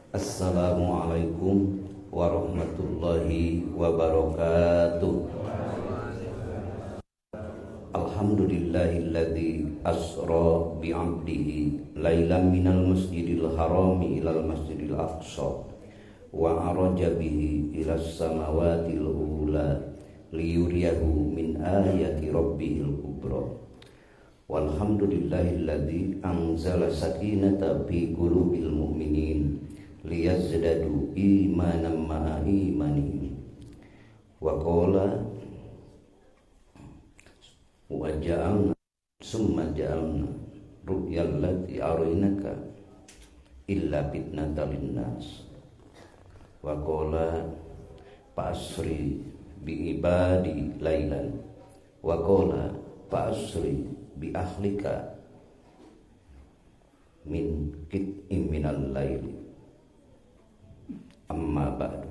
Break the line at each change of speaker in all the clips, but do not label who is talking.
Assalamualaikum warahmatullahi wabarakatuh. Alhamdulillahilladzi asra bi'abdihi lailan minal masjidil harami ilal masjidil aqsa wa araja bihi ilas samawatil ula liyuriyahu min ayati rabbihil kubra. Walhamdulillahilladzi anzala sakinata fi qulubil mu'minin liyazdadu imanan ma'a imanihim. Wa qala wa ja'alna summa ja'alna ru'yal lati araynaka illa fitnatan linnas. Wa qala fa'asri bi ibadi lailan wa qala fa'asri bi ahlika min qit'in minal laili amma ba'du.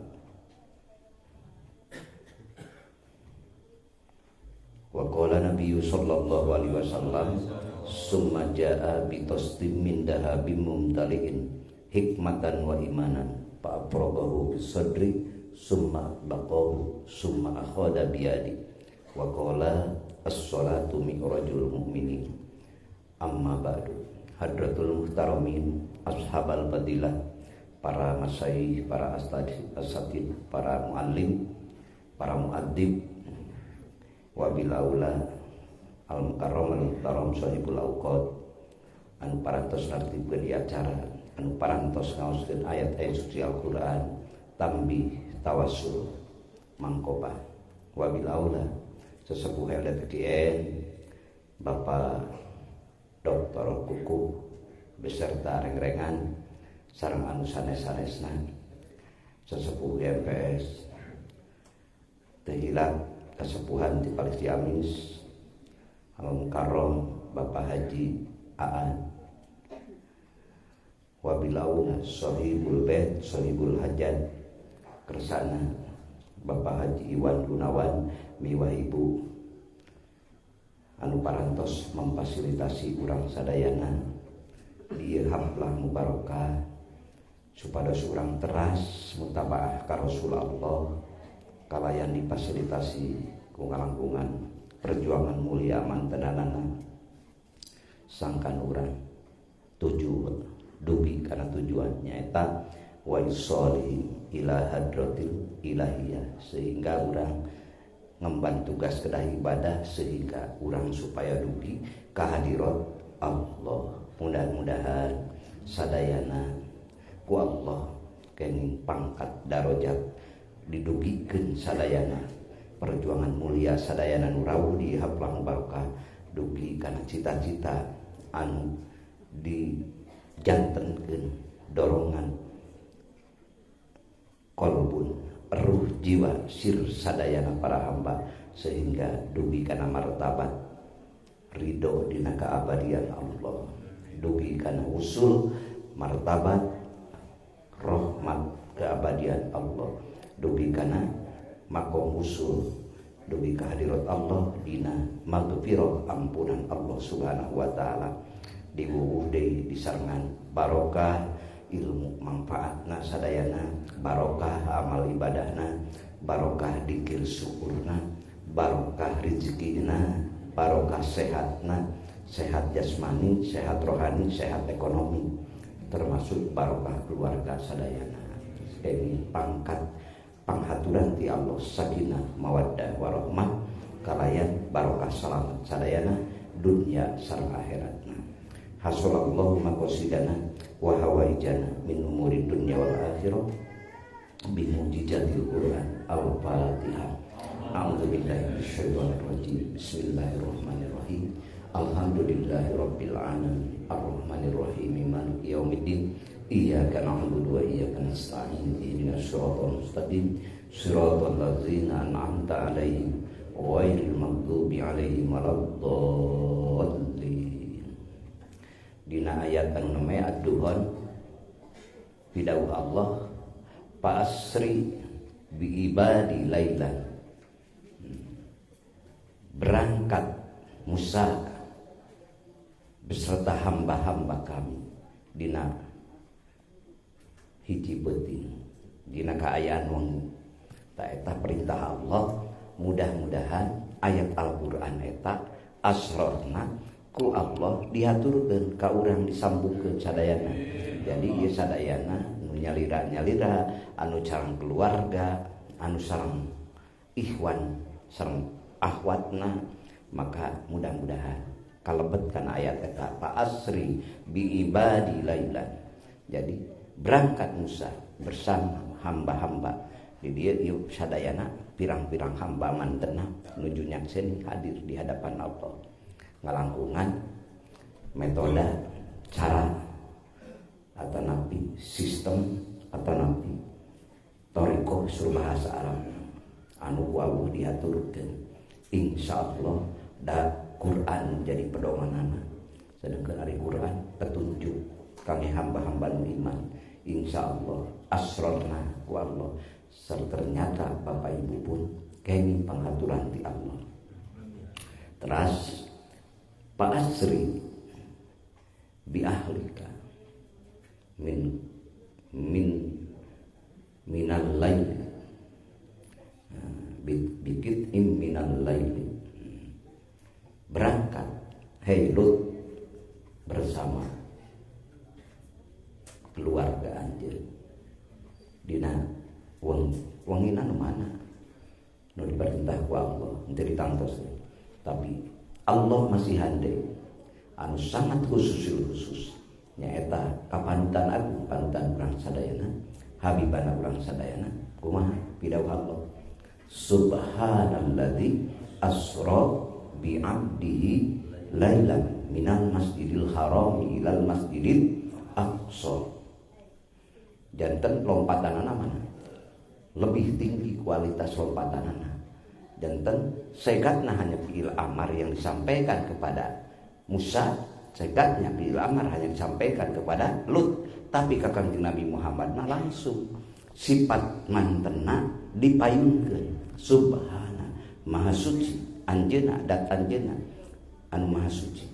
Wa qala nabiyyu sallallahu alaihi wasallam summa jaa bi tasdim min dahabim mumtaliin hikmatan wa imanan fa aprobahu bis sadri summa baqahu summa akhadha bi yadi wa qala as-salatu mi'rajul mu'minin amma ba'du. Hadratul muhtaramin ashabal fadilah, para masyayikh, para asatid, para muallim, para muaddib, wabil aula al-mukarram al-muhtaram sahibul awqad, anu parantos nartibkeun di acara, anu parantos ngaoskeun ayat-ayat suci Al-Qur'an, tambih tawassul mangkobah. Wabil aula sesepuh LDPDN Bapak Dr. Kuku beserta reng-rengan sareng anu sanes-sanesna, sesepuh MPS Tehilak kesepuhan di Palis Ciamis Al-Mukarram Bapak Haji Aan, wabilauna sahibul bait sahibul hajat kersana Bapak Haji Iwan Gunawan miwah ibu anu parantos memfasilitasi urang sadayana di haflah mubarakah supados urang teras mutabaah ka Rasulullah kalayan difasilitasi ku ngalangkungan perjuangan mulia mantenanana sangkan urang tuju dugi kana tujuan nyaeta wa isoli ila hadratil ilahiyah, sehingga urang ngemban tugas kedah ibadah sehingga urang supaya dugi ka hadirat Allah. Mudah-mudahan sadayana ku Allah kening pangkat darajat didugikeun sadayana perjuangan mulia sadayana nu rawuh di haflah barokah dugi kana cita-cita anu dijantenkeun dorongan qalbun ruh jiwa sir sadayana para hamba sehingga dugi kana martabat ridho dina kaabadian Allah, dugi kana usul martabat rahmat keabadian Allah, dugi kana makom usul dugi ka hadirat Allah dina maghfirah ampunan Allah subhanahu wa ta'ala. Diwuwuh deui disarengan barokah ilmu manfaatna sadayana, barokah amal ibadahna, barokah dzikir syukurna, barokah rezekina, barokah sehatna, sehat jasmani, sehat rohani, sehat ekonomi, termasuk barokah keluarga sadayana. Ini pangkat panghaturan ti Allah sakinah mawaddah warahmah kalayan barokah selamat sadayana dunya sareng akhiratna. Hasalallahu maqasidana wa hawaijana min umuri dunya wal akhirah bi mujizatil Qur'an. Al-Fatihah. A'udzubillahi minasyaitonir rajim. Bismillahirrahmanirrahim. Alhamdulillahirabbil alamin arrahmanir rahim maliki yaumiddin. Iyyaka na'budu wa iyyaka nasta'in. Ihdinas siratal mustaqim. Siratal ladzina an'amta 'alaihim ghairil maghdubi 'alaihim waladdallin. Dina ayat anu namanya ad-duhan bidauh Allah fa'asri bi ibadi lailan, berangkat Musa beserta hamba-hamba kami dina hiji beuting dina kaayaan wong eta perintah Allah. Mudah-mudahan ayat Al-Qur'an eta asrorna ku Allah diaturkeun ka urang disambungkeun sadayana. Jadi ieu sadayana nu nyalira-nyalira anu sareng keluarga, anu sareng ikhwan sareng akhwatna, maka mudah-mudahan kalebetkan ayat eta fa asri bi ibadi lailan. Jadi berangkat Musa bersama hamba-hamba di dia ieu sadayana pirang-pirang hamba mantena nuju nyakseni hadir di hadapan Allah ngalangkungan metode cara atau nabi sistem atau nabi toriko suruh bahasa Arab anu wawuh diaturkeun insyaallah da Quran jadi pedomanana sedangkan ari Quran petunjuk kangge hamba-hamba nu iman insyaallah asrorna ku Allah. Ternyata Bapak Ibu pun kami pengaturan di Allah. Teras Pak Asri bi ahlika minal lail bikit minal lail, berangkat hei Lut bersama keluarga anjeun dina wangina nu mana nu diperintah ku Allah henteu ditangtos, tapi Allah masih handai anu sangat khusus nyaeta kapanutan agung panutan urang sadayana habibana urang sadayana kumaha pidawuh Allah subhanalladzi asra bi 'abdihi lailan minal masjidil harami ilal masjidil aqsa. Janten lompatanana mana lebih tinggi kualitas lompatanana. Janten segatna hanya fi'il amar yang disampaikan kepada Musa, segatnya fi'il amar hanya disampaikan kepada Lut, tapi ka Kanjeng Nabi Muhammad langsung sifat mantena dipayunkeun subhana maha suci anjeunna dat anjeunna anu maha suci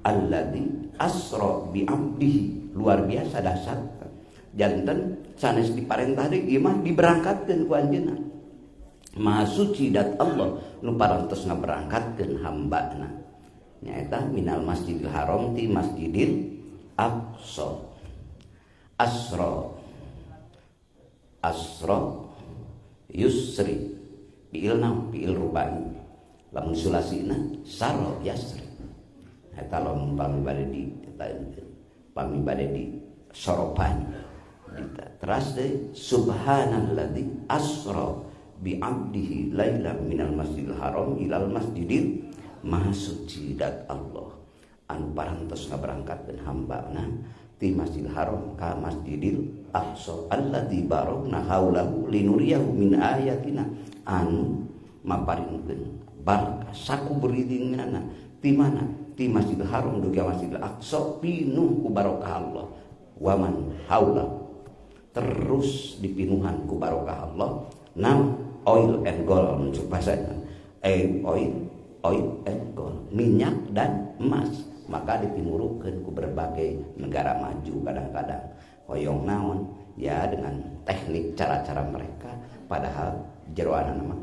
alladzi asra bi 'abdihi, luar biasa dahsyat. Janten sanes diparentah deui ieu mah diberangkatkeun ku anjeunna. Maha suci dat Allah nu parantos ngaberangkatkeun hambana. Nyaeta minal masjidil haram ti masjidil aqsa. Asra yusri fi'il rubai. Lamun sulasina saro yasri. Eta lamun pami bade di soropan. Teras deh subhanalladzi asra bi 'abdihi lailan minal masjidil haram ilal masjidil, maha suci dat Allah anu parantos ngaberangkatkeun hambana ti masjidil haram ka masjidil aqsa alladzi barakna haulahu linuriyahu min ayatina, anu maparingkeun barakah sakuberidinganna ti mana ti masjidil haram dugi masjidil aqsa pinuh ku barokah Allah waman haulahu, terus dipinuhan ku barokah Allah. Now oil and gold mencuk bahasanya oil and gold, minyak dan emas, maka dipimurukeun ku berbagai negara maju kadang-kadang hoyong naon ya dengan teknik cara-cara mereka, padahal jeroana nama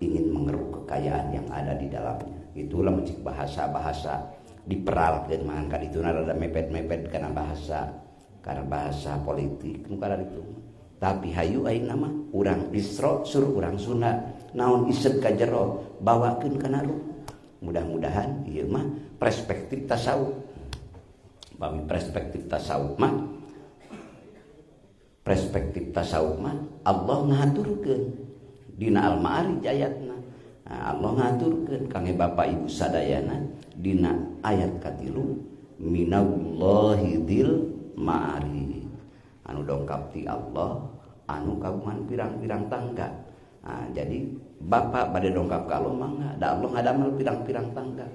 ingin mengeruk kekayaan yang ada di dalamnya. Itulah mencik bahasa-bahasa diperalkeun mangka dituna rada mepet-mepet karena bahasa politik nukaran itu. Tapi hayu ayeuna mah urang Isra suruh urang sunat naon isep ka jero bawakeun kana ruh. Mudah-mudahan ieu mah perspektif tasawuf. Bami perspektif tasawuf mah Allah ngaturkeun dina Al-Ma'arij ayatna. Allah ngaturkeun kangge Bapak Ibu sadayana dina ayat katilu minallahi dzil ma'arij, anu dongkap ti Allah anu kagungan pirang-pirang tangga. Jadi Bapak bade dongkap ka Allah mangga da Allah ngadamel pirang-pirang tangga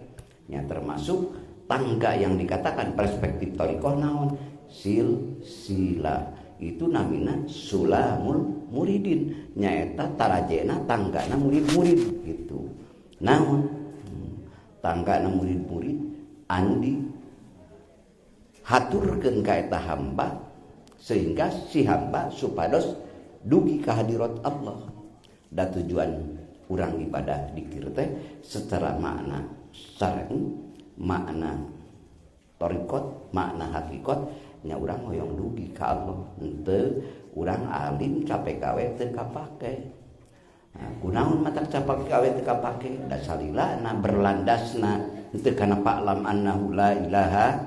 nya, termasuk tangga yang dikatakan perspektif thariqah naon silsilah, itu namina sulamul muridin, nyaeta tarajena tanggana murid-murid gitu. Naon tanggana murid-murid andi haturkeun ka eta hamba sehingga si hamba supados dugi ka hadirat Allah. Da tujuan urang ibadah dzikir teh secara makna syar'i, makna thariqat, makna hakikat nya urang hoyong dugi ka Allah. Henteu urang alim capek gawe teu kapake. Nah, kunaon matak capek gawe teu kapake? Da salilana berlandasna henteu kana fa'lam annahu la ilaha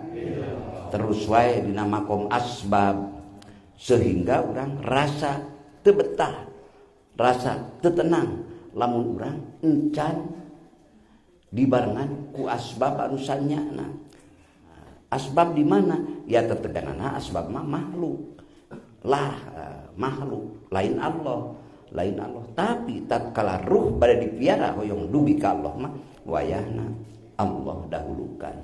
terus wae dina makom asbab, sehingga urang rasa teu betah, rasa teu tenang lamun urang encan dibarengan ku asbab anu sanyana. Asbab di mana? Ya teteganana asbab mah makhluk. Lah makhluk lain Allah, lain Allah. Tapi tatkala ruh bade dipiara hoyong dugi ka Allah mah wayahna Allah dahulukan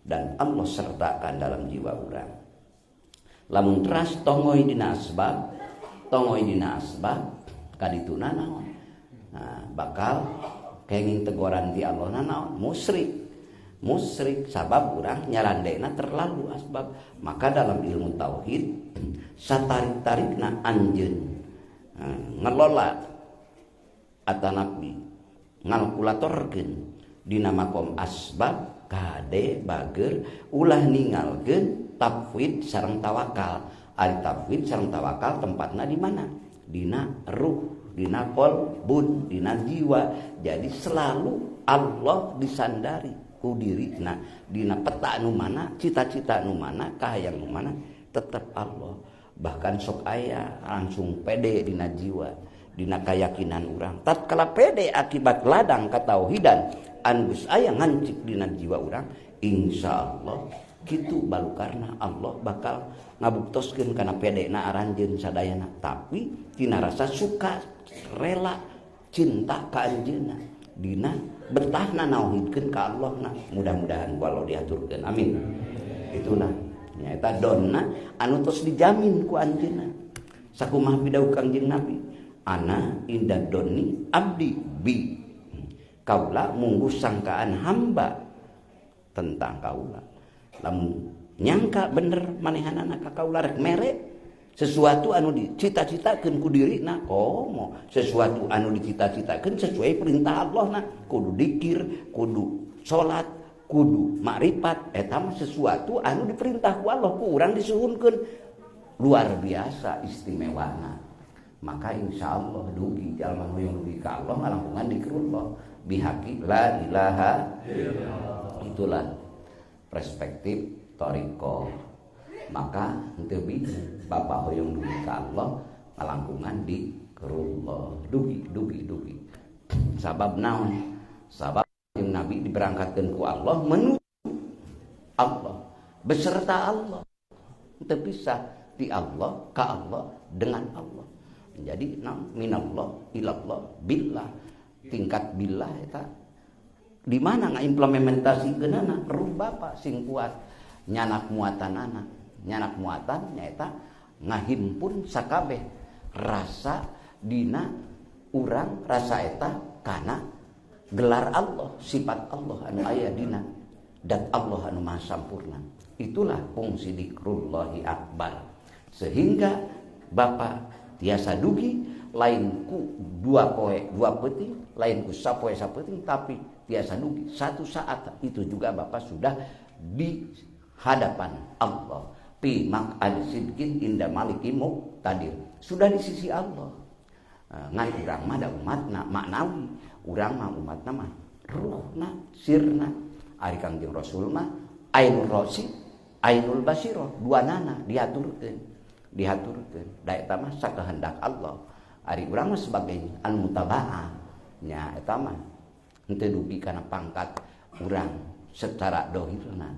dan Allah sertakan dalam jiwa urang. Lamun teras tongoy dina asbab, kadituna naon? Nah, bakal kenging teguran di Allah naon? Musyrik sabab urang nyarandena terlalu asbab. Maka dalam ilmu tauhid satarik-tarikna anjeun ngelola atanapi ngalkulatorkeun dina makom asbab kade bager ulah ningalkeun tafwid sareng tawakal. Ari tafwid sareng tawakal tempatna di mana? Dina ruh, dina qalbun, dina jiwa. Jadi selalu Allah disandari ku dirina. Dina peta anu mana, cita-cita anu mana, kahayang anu mana, tetap Allah. Bahkan sok aya langsung pede dina jiwa, dina keyakinan urang. Tatkala pede akibat ladang katauhidan anu geus aya ngancik dina jiwa urang, insyaallah kitu balukarna Allah bakal ngabuktoskeun kana pedena aranjeun sadayana. Tapi tina rasa suka, rela, cinta ka anjeunna, dina betahna nauhidkeun ka Allahna. Mudah-mudahan walau diaturkeun, amin. Itulah nyaeta donna anu tos dijamin ku anjeunna. Sakumaha pidahu Kangjeng Nabi, ana inda donni abdi bi, kaula munggu sangkaan hamba tentang kaula. Lamun nyangka bener manehanana ka kaula rek mere sesuatu anu dicita-citakeun ku dirina, komo sesuatu anu dicita-citakeun sesuai perintah Allah na, kudu dzikir, kudu salat, kudu makrifat. Eta mah sesuatu anu diperintah ku Allah, ku urang disuhunkeun luar biasa istimewana. Maka insyaallah dugi jalma hoyong dugi ka Allah ngalangkungan dzikrullah bihaqi la ilaha illallah. Itulah perspektif thariqah. Maka henteu bisa bapak hoyong dugi ka Allah ngalangkungan dzikrullah. Dugi. Sabab naon? Sabab yang Nabi diberangkatkeun ku Allah menuju Allah beserta Allah. Henteu bisa di Allah ka Allah dengan Allah. Jadi minallah ilallah billah, tingkat billah eta di mana ngaimplementasikeunana ruh bapa sing kuat nyanak muatanana. Nyanak muatan nyaeta ngahimpun sakabeh rasa dina urang, rasa eta kana gelar Allah, sifat Allah anu aya dina dat Allah anu maha sampurna. Itulah fungsi dzikrullahi akbar. Sehingga bapa tiasa dugi lain ku dua peuting, lain ku sapoe sapeuting, tapi tiasa dugi satu saat itu juga bapak sudah di hadapan Allah. Fi maq'ad sidqin inda maliki muqtadir. Sudah di sisi Allah. Ngan urang mah da umatna maknawi, urang mah umatna mah ruhna, sirna. Ari Kangjeng Rasul mah ainul rosi, ainul basirah, duanana diaturkeun. Da eta mah sakehendak Allah. Ari urang mah sebagai anu mutaba'ah nya eta mah henteu dugi kana pangkat urang secara dohirna.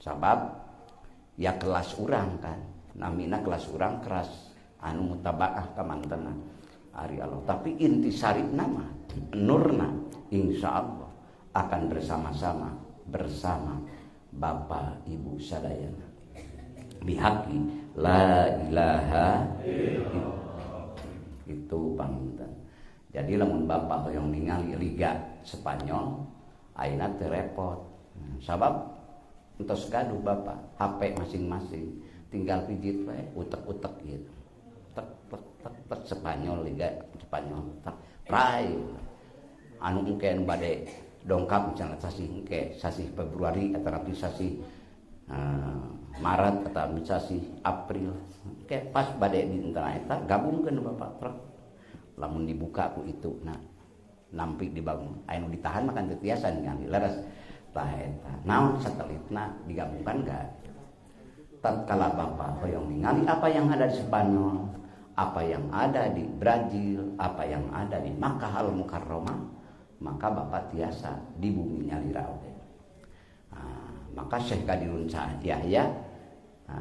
Sabab ya kelas urang kan, namina kelas urang keras anu mutaba'ah ka mantena ari Allah. Tapi intisarina mah nurna insyaallah akan bersama-sama bersama Bapak Ibu sadayana. Bihaqi la ilaha illallah. Itu pamunten. Jadi lamun bapak hoyong ningali liga Spanyol ayeuna teu repot. Sabab entos gaduh bapak HP masing-masing. tinggal pijit we utek-utek gitu. Tek tek tek tek Spanyol liga Spanyol tek prai anu engke nu bade dongkap misalnya sasi Februari atau nanti sasi Maret atau sasi April kayak pas bade di tengah eta gabungkeun Bapak truk lamun dibuka ku itu nah nampik dibangun anu ditahan makan teu ningali leres tah eta naon satelitna digabungkan enggak tatkala Bapak hoyong ningali apa yang ada di Spanyol apa yang ada di Brazil apa yang ada di Makkah Al-Mukarramah maka Bapak tiasa di bumi nyalira oge. Maka Syekh Qadirun Yahya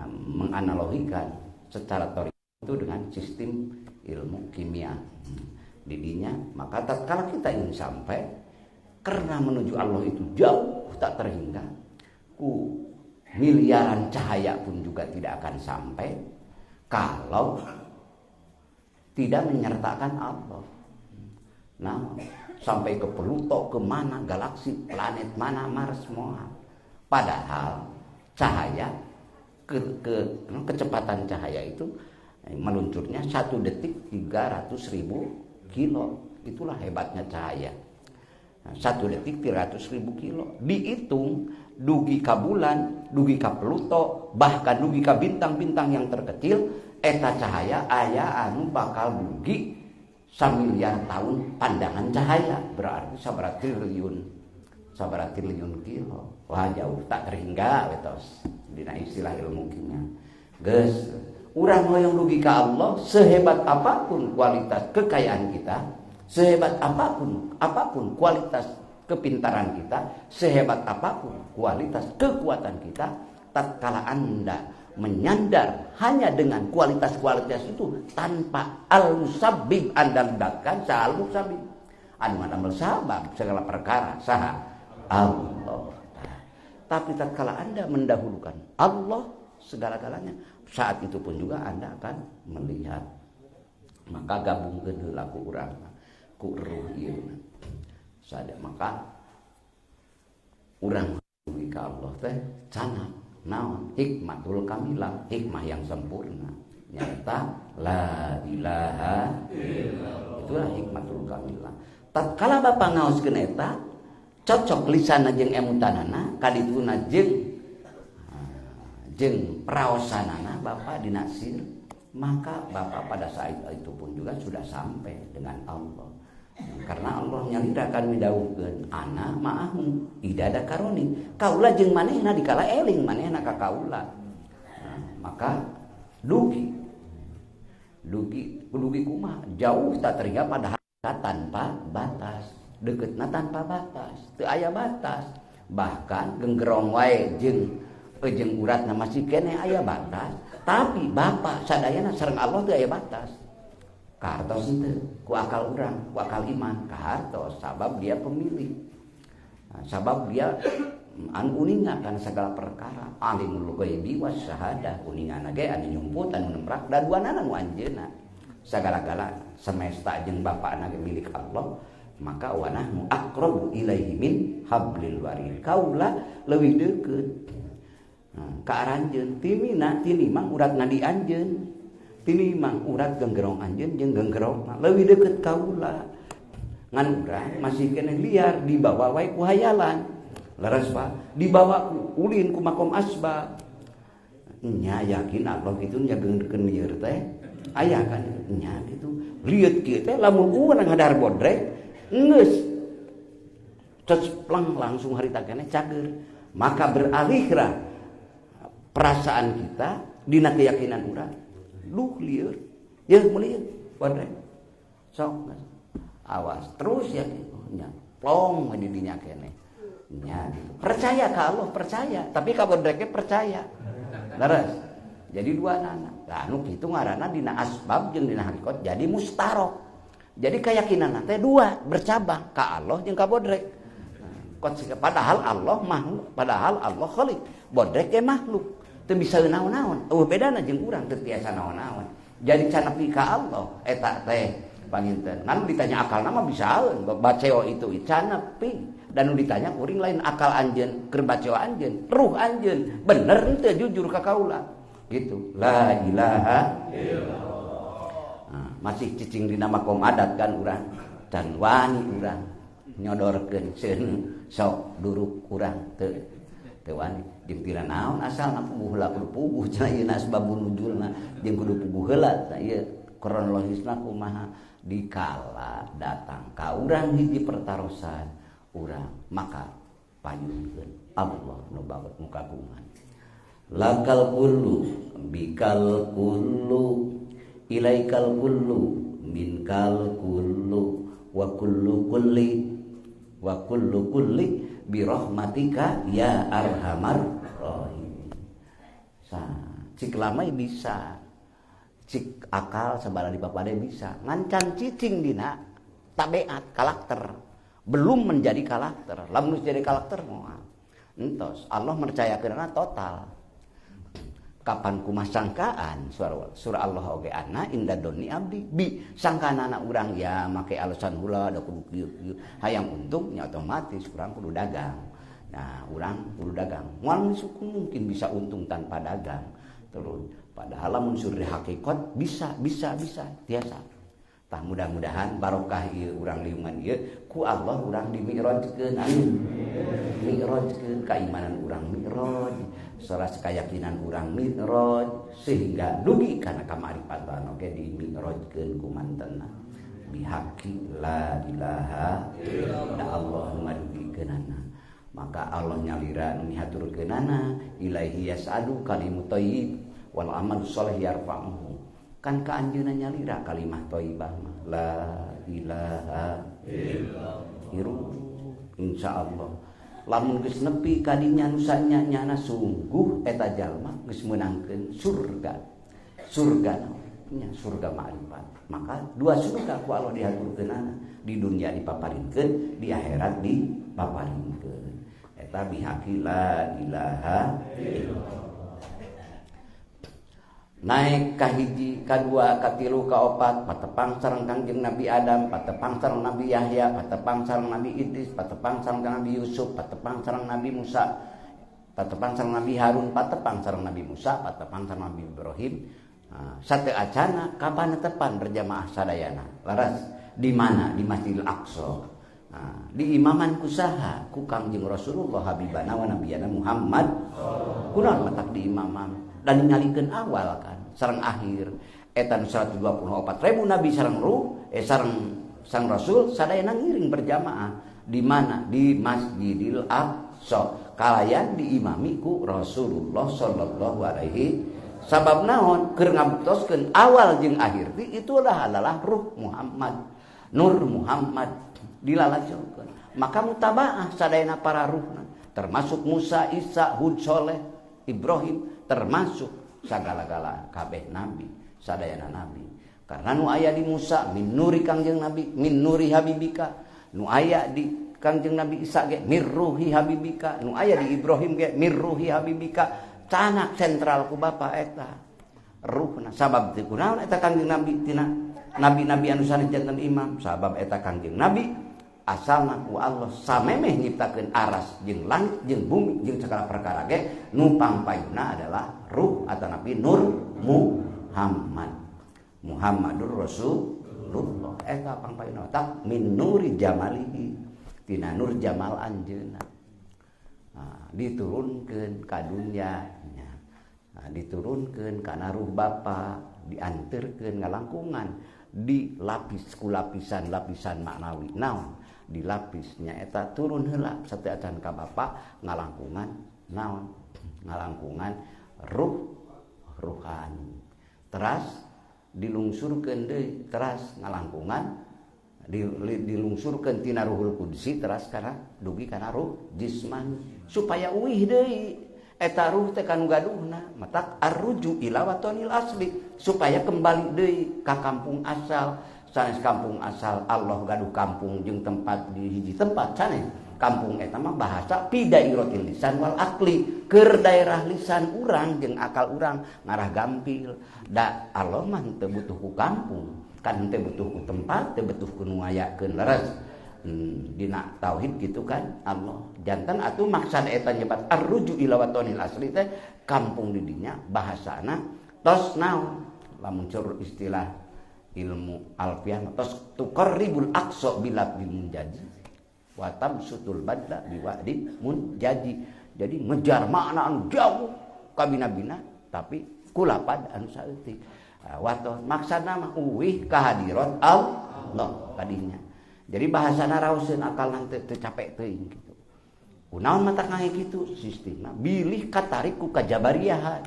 menganalogikan secara teori itu dengan sistem ilmu kimia didinya maka tatkala kita ingin sampai karena menuju Allah itu jauh tak terhingga ku miliaran cahaya pun juga tidak akan sampai kalau tidak menyertakan Allah. Nah, sampai ke Pluto, ke mana, galaksi, planet mana, Mars, semua. Padahal cahaya, kecepatan cahaya itu meluncurnya 1 detik 300.000 kilo. Itulah hebatnya cahaya. 1 detik 300.000 kilo. Dihitung dugi ka bulan, dugi ka Pluto, bahkan dugi ka bintang-bintang yang terkecil. Eta cahaya aya anu bakal dugi 1 miliar tahun pandangan cahaya berarti 1 triliun kilo. Wah jauh tak terhingga wetos dina istilah ilmu kimia. Geus urang hoyong dugi ka Allah sehebat apapun kualitas kekayaan kita, sehebat apapun kualitas kepintaran kita, sehebat apapun kualitas kekuatan kita, tatkala Anda menyandar hanya dengan kualitas-kualitas itu tanpa al-musabbib Anda ledatkan al-musabbib anu ngambil sabab segala perkara saha Allah. Tapi tatkala Anda mendahulukan Allah segala-galanya saat itu pun juga Anda akan melihat maka gabungkeun heula ku urang ku ruh ieu sada maka urang dugi ka Allah teh cenah naon hikmatul kamilah hikmah yang sempurna nyata la ilaha illallah itulah hikmatul kamilah tatkala Bapa ngaoskeun eta cocok lisanna jeung emutanana kadituna jeung praosanana Bapa dinasir maka Bapa pada saat itu pun juga sudah sampai dengan Allah. Karena Allah nyalirakan midawukeun ana ma'ahum idada karoni kaula jeung manehna dikala eling manehna ka kaula. Maka dugi kumaha jauh tak terhingga padahal tanpa batas deketna tanpa batas teu aya batas bahkan genggerong wae jeung uratna masih keneh aya batas tapi Bapa sadayana sareng Allah teu aya batas. Kahartos itu ku akal urang, ku akal iman, kahartos sabab dia pemilih. Sabab dia uningan kana segala perkara. Alimul ghaibi was syahadah, uningan ge anu nyumput anu nemprak daduanana nu anjeunna. Sagala-gala semesta jeung Bapana ge milik Allah, maka wa nahnu aqrabu ilaihi min hablil warid. Kaula leuwih deukeut ka aranjeun tinimang uratna di anjeun. Tini mang urat genggerong anjeun jeung genggerong leuwih deukeut kaula. Ngan urang masih kena liar dibawa wae ku hayalan. Leres Pak, dibawa ku ulin ku makom asbab. Nya yakin Allah kitu nyageungkeun lieur teh. Aya kan nya kitu. Lieur kieu teh lamun urang ngadar bodrek geus cecplang langsung harita keneh cager. Maka beralihlah perasaan kita dina keyakinan urang. Duh lieur ya melieur bodrek sok awas terus ya nya plong di dinya keneh nya gitu. Percaya ka Allah percaya tapi ka bodreke percaya leres jadi dua nana lah anu kitu ngaranna dina asbab jeung dina hakikat jadi mustarok jadi keyakinan teh dua bercabang ka Allah jeung ka bodrek padahal Allah makhluk padahal Allah khaliq bodrek ge makhluk teu bisa naon-naon. Bedana jeung urang teu tiasa naon-naon. Jadi can nepi ka Allah eta teh panginten. Ngan ditanya akalna mah bisaeun baceo itu can nepi. Dan nu ditanya kuring lain akal anjeun keur baceo anjeun, ruh anjeun. Bener henteu jujur ka kaula. Gitu, la ilaha nah, masih cicing dina makom adat kan urang dan wani urang nyodorkeun seun sok duruk urang teu wani jeung tira naon asalna puguh heula kudu puguh cenah ieu asbabun nuzulna jeung kudu puguh heula ieu kronologisna kumaha dikala datang ka urang hiji pertarosan urang maka panyunkeun Allah nu baget nu kagungan lakal kullu bikal kullu ilaikal kullu minkal kullu wa kullu kulli bi rahmatika ya arhamar rahim. Cik lamai bisa cik akal sabaraha dipapade bisa ngancan cicing dina tabeat karakter belum menjadi karakter lamun jadi karakter moal entos Allah mercayakeunna total kapan kumaha sangkaan surah Allah oge ana inda doni abdi bi sangkanana urang ya make alasan heula da kudu kieu hayang untung nya otomatis urang kudu dagang. Nah, urang kudu dagang. Moal suku mungkin bisa untung tanpa dagang. Terus padahal lamun suri hakikat bisa tiasa. Tah mudah-mudahan barokah ieu urang liungan ieu ku Allah urang dimi'rajkeun mi'rajkeun keimanan urang mi'raj saras keyakinan urang mi'raj sehingga dugi kana kamarifatan oge dimi'rajkeun ku mantenna bihaqi la ilaha illallah Allah ngadugikeunana maka Allah nyalira nu dihaturkeunana ilaihi yas'adu kalimut thayyib wal amal shalih yarfa'uhu kan ka anjeunna nyalira kalimah thayyibah la ilaha illallah insyaallah lamun geus nepi ka dinya nu sanyana sungguh eta jalma geus meunangkeun surga nya surga ma'rifat maka dua surga ku Allah dihaturkeunana di dunia dipaparinkeun di akhirat dipaparinkeun eta bihaqi la ilaha illallah naik ka hiji kadua katilu kaopat patepang sareng Kangjeng Nabi Adam patepang sareng Nabi Yahya patepang sareng Nabi Idris patepang sareng Nabi Yusuf patepang sareng Nabi Musa patepang sareng Nabi Harun patepang sareng Nabi Musa patepang sareng Nabi Ibrahim sateu acana kapan tepan berjamaah sadayana laras di mana di Masjidil Aqsa di imaman kusaha ku Kangjeng Rasulullah habibana wa nabiyana Muhammad kunaon matak di imaman dan nyalikeun awal kan sareng akhir eta 124.000 nabi sareng sareng rasul sadayana ngiring berjamaah di mana di Masjidil Aqsa kalayan diimami ku Rasulullah sallallahu alaihi sabab naon keur ngabuktoskeun awal jeung akhir itu adalah ruh Muhammad nur Muhammad dilalajokeun maka mutabaah sadayana para ruhna termasuk Musa Isa Hud Saleh Ibrahim termasuk sagala-gala kabeh nabi sadayana nabi karena nu aya di Musa min nuri Kangjeng Nabi min nuri habibika nu aya di Kangjeng Nabi Isa ge mir ruhi habibika nu aya di Ibrahim ge mir ruhi habibika canak sentral ku bapa eta ruhna sabab teu kunaon eta Kangjeng Nabi tina nabi-nabi anu sanes janten imam sabab eta Kangjeng Nabi asalna ku Allah samemeh nyiptakeun aras jeung langit jeung bumi jeung sagala perkara ge nu pangpayuna adalah ruh atau nabi nur Muhammadur Rasulullah eta pangpayuna tak min nuri jamalihi tina nur jamal anjeunna diturunkeun ka dunya diturunkeun kana ruh bapa dianterkeun ngalangkungan dilapis ku lapisan maknawi naon dilapisnya eta turun heula sateu acan ka bapa ngalangkungan naon ngalangkungan ruhani teras dilungsurkeun deui teras ngalangkungan dilungsurkeun tina ruhul qudsi teras kana dugi kana ruh jismani supaya uih deui eta ruh teh kanu gaduhna matak arruju ila watonil asli supaya kembali deui ka kampung asal sanes kampung asal Allah gaduh kampung jeung tempat di hiji tempat sanes kampung eta mah bahasa pidairatil lisan wal akli keur daerah lisan urang jeung akal urang ngarah gampil da Allah mah teu butuh ku kampung kan teu butuh ku tempat teu butuh ku nu ngayakeun leres dina tauhid gitu kan Allah jantan atuh maksud eta nyebat arruju ila watonil asli teh kampung di dinya bahasana tos naon lamun curut istilah ilmu alfiah tos tuqarribul aqsa bila bil munjaji wa tamsutul badla biwa'din munjaji jadi ngejar makna anu jauh ka bina-bina tapi kulapad anu saeutik waton maksudna mah uwih ka hadirat Allah kadinya. Jadi bahasana raoseun akal nang teu capek teuing kitu. Kunaon mata kangge kitu sistemna bilih katarik ku kajabariahan.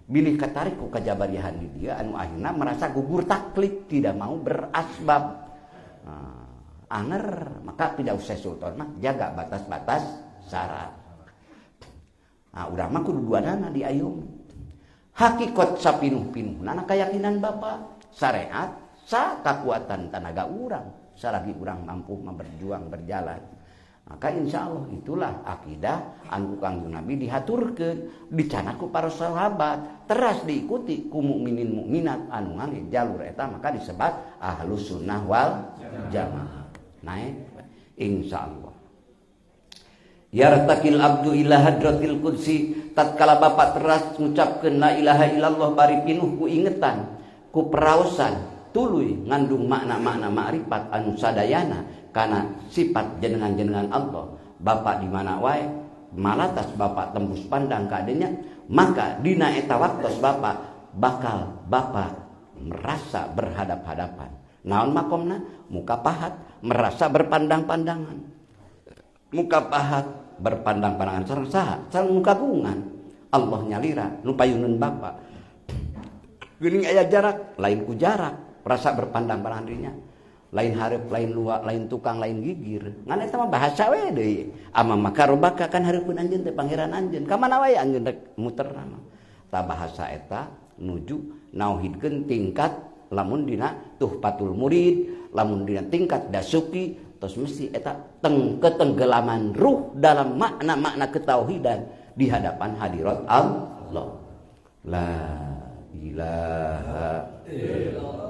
Bilih katarik ku kajabariahan di dia anu akhirna merasa gugur taklid tidak mau berasbab. Anger maka tidak usah sultan mah jaga batas-batas syarat. Urang mah kudu duanana diayomi. Hakikat sapinuh-pinuhna keyakinan Bapak syariat sa kekuatan tenaga urang. Salagi urang mampu berjuang berjalan maka insya Allah itulah akidah anu Kangjeng Nabi dihaturkeun dicana ku para sahabat teras diikuti ku mukminin mukminat anu ngangge jalur eta maka disebut ahlus sunnah wal jamaah naik insya Allah yartakil abdu ila hadratil qudsi tatkala bapak teras ngucapkeun la ilaha illallah bari pinuh ku ingetan ku peraosan tuluy ngandung makna-makna ma'rifat anu sadayana kana sifat jenengan-jenengan Allah Bapak di mana wae malatas Bapak tembus pandang ka adenya maka dina eta waktos Bapak bakal Bapak merasa berhadap-hadapan naon makomna muka pahat merasa berpandang-pandangan muka pahat berpandang-pandangan sareng saha sareng muka gungan Allah nyalira nu payuneun Bapak geuning aya jarak lain ku jarak rasa berpandang-pandangan dirinya lain hareup lain luak lain tukang lain gigir ngan eta mah bahasa we deui ama makarobaka kan hareupeun anjeun teh pangeran anjeun ka mana wae anjeun rek muter mah ta bahasa eta nuju nauhidkeun tingkat lamun dina tuhfatul murid lamun dina tingkat dasuki tos mesti eta ketenggelaman ruh dalam makna-makna ketauhidan di hadapan hadirat Allah la ilaha illallah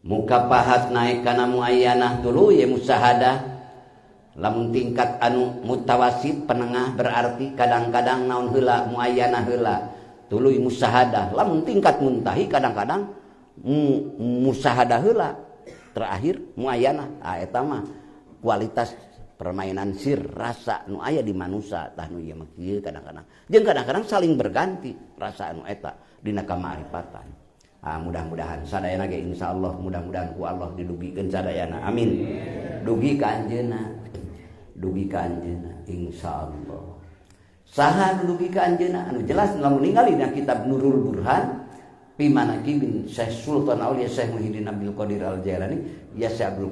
muka pahat naik kana muayyanah dulu ya musahadah lamun tingkat anu mutawasit penengah berarti kadang-kadang naon heula muayyanah heula tuluy musahadah lamun tingkat muntahi kadang-kadang musahadah heula terakhir muayyanah eta mah kualitas permainan sir rasa nu aya di manusia tah nu ieu mah kieu kadang-kadang jeung kadang-kadang saling berganti rasa anu eta dina kamarifatan. Mudah-mudahan sadayana ge insyaallah mudah-mudahan ku Allah didugikeun sadayana amin dugi ka anjeunna insyaallah saha dugi ka anjeunna anu jelas lamun ningali dina kitab Nurul Burhan fi manaqibin Syekh Sultan Aulia Syekh Muhyiddin Abdul Qadir Al-Jailani ya Syekh Abdul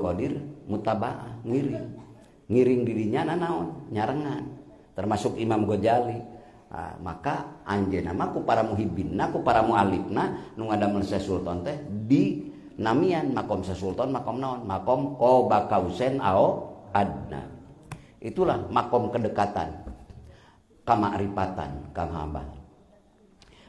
Qadir mutabaah ngiring dirinya naon nyarengan termasuk Imam Ghazali. Maka anjeunna mah ku para muhibbinna ku para mualifna nu ngadamel Syekh Sultan teh di namian makom Syekh Sultan makom naon makom qaba kausen au adna itulah makom kedekatan kamarifatan ka hamba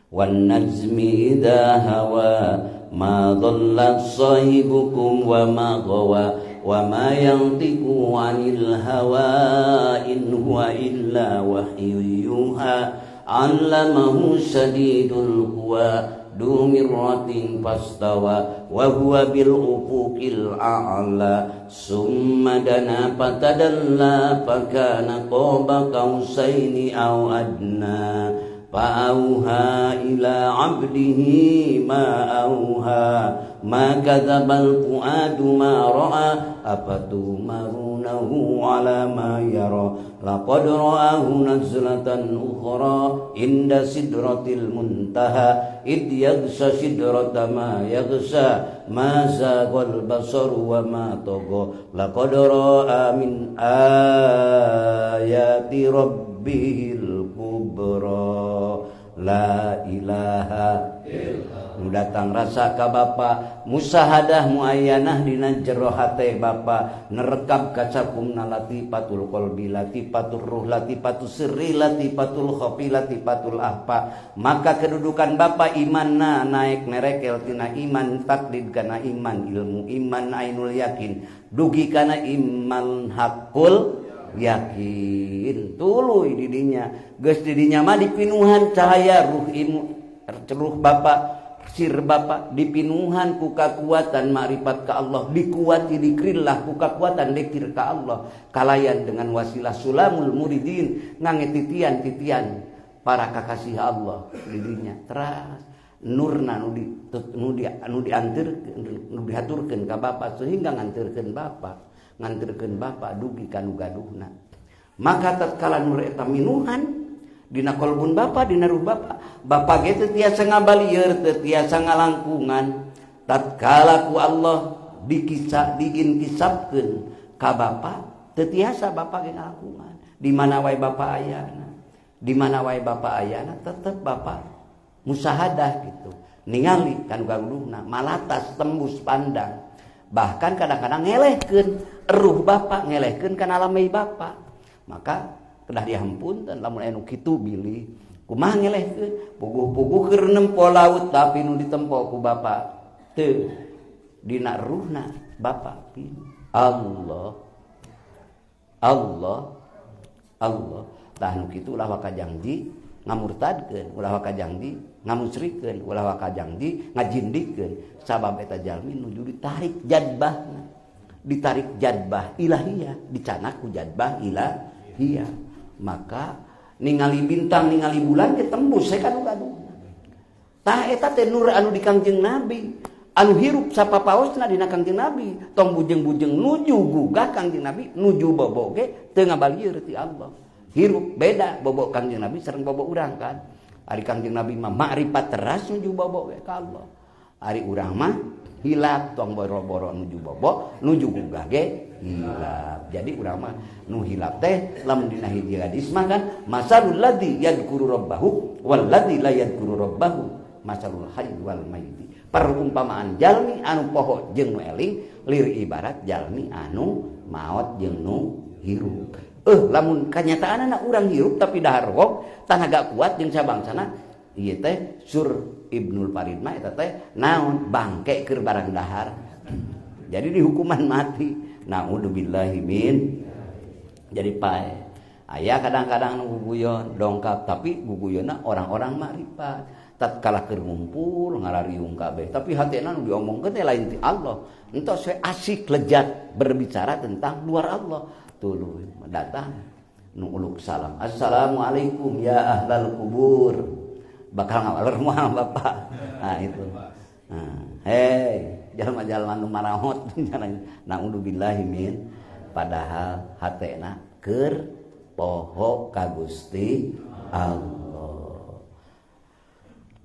wan najmi idza hawa ma dhalla sahibukum wa ma ghawa wa ma yantiqu 'anil hawa in huwa illa wahyu yuha 'allamahu shadidul quwa du mirratin fastawa wa huwa bil ufuqil a'la summa dana fatadalla fakana qaba qausaini aw adna fa'auha ila 'abdihi ma auha ma kadzabal fuadu ma ra'a afatumarunahu ala ma yara laqad ra'ahu nazlatan ukhra inda sidratil muntaha id yaghsha sidrata ma yaghsha ma zaghal basaru wa ma tagha laqad ra'a min ayati rabbihil kubra la ilaha illallah. Nu datang rasa ka bapa musahadah muayyanah dina jero hate bapa nerekab kacakumna latifatul qalbi latifatur ruh latifatul sirri latifatul khafi latifatul ahpa. Maka kedudukan bapa imanna naik nerekel tina iman taklid kana iman ilmu iman ainul yakin dugi kana iman hakul yakin tuluy didinya geus didinya mah dipinuhan cahaya ruh ruh bapa sir bapa dipinuhan ku kakuatan makrifat ka Allah dikuati dikrillah ku kakuatan dikir ka Allah kalayan dengan wasilah sulamul muridin ngangetitian-titian para kakasih Allah didinya teras nurna nu diaturkeun ka bapa sehingga nganterkeun bapa dugi kanu gaduhna. Maka tatkala nur eta minuhan dina kolbun bapa dina ruh bapa ge teu tiasa ngabalieur teu tiasa ngalangkungan tatkala ku Allah diinkisapkeun ka bapa teu tiasa bapa ge ngalangkungan di mana wae bapa ayana tetep bapa musahadah gitu ningali kanu gaduhna malatas tembus pandang bahkan kadang-kadang ngelehkeun ruh bapa ngelehkeun kana lamai bapa. Maka kedah dihampun dan lamun anu kitu bilih kumaha ngelehkeun puguh-puguh keur nempo laut tapi nu ditempo ku bapa teu dina ruhna bapa Allah tah nu kitu ulah wakajangji ngamurtadkeun ulah wakajangji ngamusyrikeun ulah wakajangji ngajindikeun sabab eta jalmi nuju ditarik jadbah ilahiyah dicanak ku jadbah ilahiyah. Maka ningali bintang ningali bulan ge tembus kanu gaduhna tah eta teh nur anu di Kangjeng Nabi anu hirup sapapaosna dina Kangjeng Nabi tong bujeng-bujeng nuju gugah Kangjeng Nabi nuju bobo ge teu ngabalieur ti Allah hirup beda bobo Kangjeng Nabi sareng bobo urang kan ari Kangjeng Nabi mah makrifat teras nuju bobo ge ka Allah ari urang mah hilap tong boro-boro nuju bobo nuju gugah ge hilap. Jadi urang mah nu hilap teh lamun dina hiji hadis mah kan masalul ladzi yadhkuru rabbahu wal ladzi la yadhkuru rabbahu masalul hayy wal mayyit. Perumpamaan jalmi anu poho jeung nu eling lir ibarat jalmi anu maot jeung nu hirup. Lamun kanyataanna urang hirup tapi dahar wog tanaga kuat jeung sabangsana ieu teh sur Ibnul Farid mah eta teh naon bangke keur barang dahar. Jadi dihukuman mati. Naudzubillahi min. Jadi pae. Aya kadang-kadang nu guguyon dongkap tapi guguyeunna orang-orang makrifat. Tatkala keur ngumpul ngarariung kabeh tapi hatena nu diomongkeun teh lain ti Allah. Entos we asik lezat berbicara tentang luar Allah. Tuluy datang nu uluk salam. Assalamualaikum ya ahlal kubur. Bakal ngawaleur moal bapak. Nah itu. Nah, hei, jalma-jalma nu marahot naudzubillahi min padahal hatena keur poho ka Gusti Allah.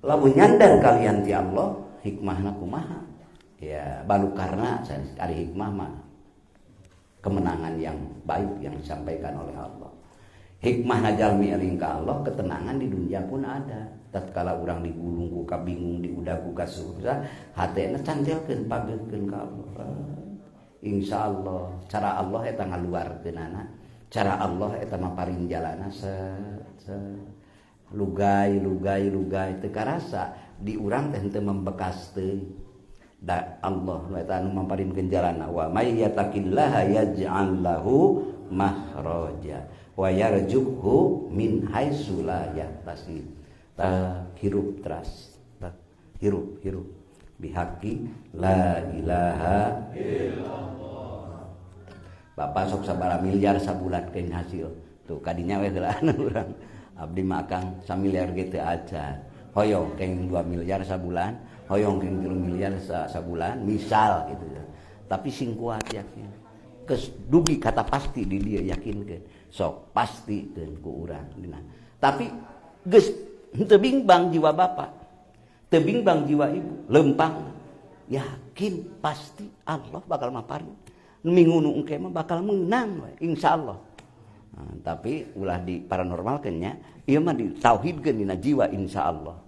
Lamun nyandar kalian ti Allah, hikmahna kumaha? Ya, balukarna ari hikmah mah kemenangan yang baik yang disampaikan oleh Allah. Hikmahna jalmi eling ka Allah, ketenangan di dunia pun ada. Tatkala urang digulung ku kabingung diudag ku kasusah hatena candelkeun pageurkeun ka Allah. Insyaallah cara Allah eta ngaluarkeunana cara Allah eta maparing jalana lugay teu karasa di urang teh teu membekas teuing da Allah eta anu maparingkeun jalana wa may yattaqillaha yaj'al lahu makhraja wa yarzuqhu min haitsu la yahtasib. Hirup teras hirup bihaqi la ilaha illallah. Bapak sok sabaraha miliar sabulan keun hasil tuh kadinya we heula urang abdi mah akang 1 miliar ge teu acan hoyong keng 2 miliar sabulan hoyong keng 3 miliar sabulan misal gitu ya. Tapi sing kuat yakin geus dugi kata pasti di dieu yakinkeun sok pastikeun ku urang dina tapi geus teu bimbang jiwa bapak, teu bimbang jiwa ibu, lempang, yakin pasti Allah bakal maparing. Minggu nu engke mah bakal menang we, insyaallah. Tapi ulah di paranormal nya ieu mah ditauhidkeun dina jiwa insyaallah.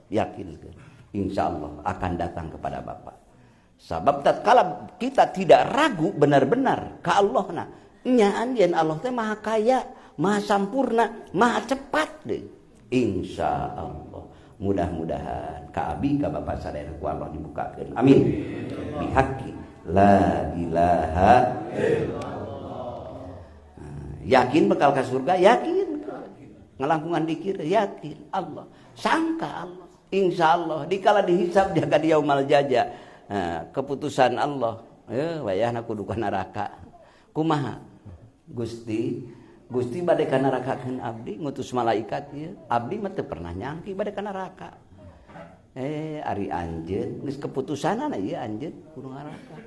Yakinkeun insyaallah akan datang kepada Bapak. Sabab tatkala kita tidak ragu benar-benar ka Allahna, nya anjeun Allah teh maha kaya, maha sampurna, maha cepat deh. Insyaallah. Mudah-mudahan ka abi ka Bapak sadaya ku Allah dibukakeun. Amin. Bihaqqi la ilaha illallah. Yakin bakal ke surga? Yakin. Ngelangkungan dikir? Yakin. Allah. Sangka Allah. Insya Allah. Dikala dihisab jaga di yaumal jaja. Keputusan Allah. Wayahna kudu ka neraka. Kumaha? Gusti bade ka nerakakeun abdi ngutus malaikat ieu. Abdi mah teu pernah nyangki bade ka neraka. Ari anjeun geus keputusanana ieu anjeun kudu neraka.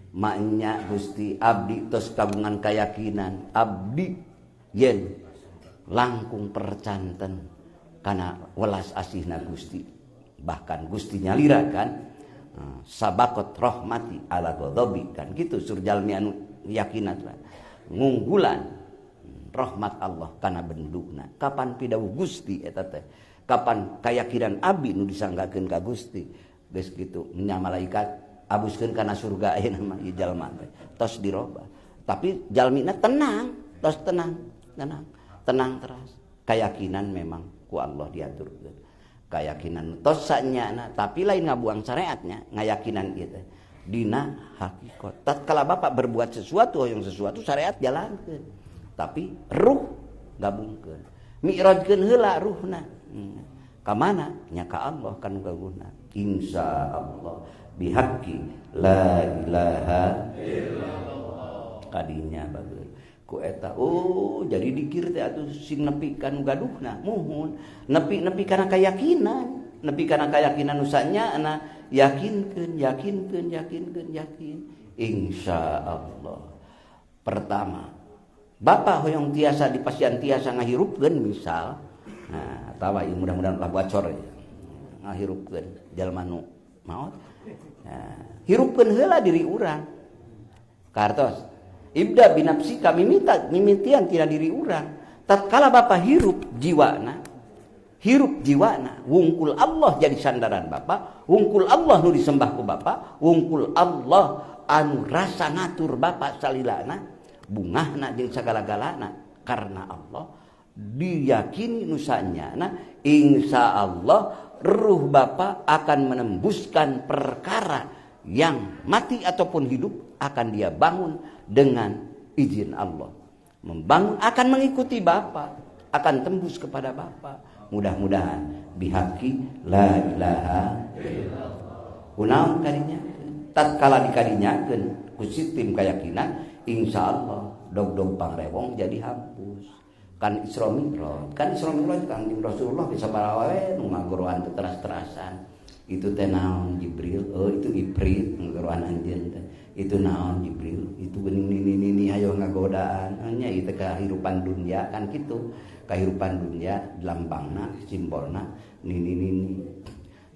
Maknya Gusti abdi tos kagungan keyakinan abdi yen langkung percanten kana welas asihna Gusti, bahkan Gusti nyalirakan sabakot rahmati ala ghadabi kan gitu surjalmi anu yakinat ngunggulan rahmat Allah kana bendukna. Kapan pidawu Gusti eta teh, kapan keyakinan abdi nu disanggakeun ka Gusti geus kitu nya malaikat abuskeun kana surga ayeuna mah ieu jalma teh tos dirobah. Tapi jalmina tenang, tos tenang terus. Keyakinan memang ku Allah diaturkeun. Keyakinan tos sanyana, tapi lain ngabuang syariatnya, ngayakinan ieu teh dina hakikat. Tatkala Bapak berbuat sesuatu yang sesuatu syariat jalankeun. Tapi ruh gabungkeun. Mi'rajkeun heula ruhna. Ka mana? Nya ka Allah kan gaguna. Insyaallah. Bihaqqi la ilaha illallah. Kadinya bageus ku eta jadi dikir teh atuh sing nepi kan gaduhna muhun nepi kana keyakinan nu sanyana yakinkeun insyaallah. Pertama Bapak hoyong tiasa dipasian tiasa ngahirupkeun misal atawa mudah-mudahan lah bocor ngahirupkeun jalma nu maot. Hirupkeun heula diri urang. Kartos ibda binafsika mimitian tina diri urang. Tatkala Bapak hirup jiwana, wungkul Allah jadi sandaran Bapak, wungkul Allah nu disembah ku Bapak, wungkul Allah anu rasa ngatur Bapak salilana, bungahna jeung sagala-galana karena Allah diyakini nusanyana insyaallah ruh Bapak akan menembuskan perkara yang mati ataupun hidup akan dia bangun dengan izin Allah. Membangun akan mengikuti Bapak, akan tembus kepada Bapak. Mudah-mudahan bihaqqi la ilaha illallah. Kunaon kadinya? Tatkala dikadinyakeun ku sistem keyakinan, insyaallah dog-dog pangrewong jadi hapus. Kan Isra Mi'raj kan Kanjeng Rasulullah bisa barawae nu ngagoroan teh teras-terasan. Itu teh naon Jibril? Itu Ifrit ngagoroan anjeun teh. Itu naon Jibril? Itu geuning nini hayo ngagodaan. Nya ieu teh kahirupan dunya kan kitu. Kahirupan dunya lambangna, simbolna nini.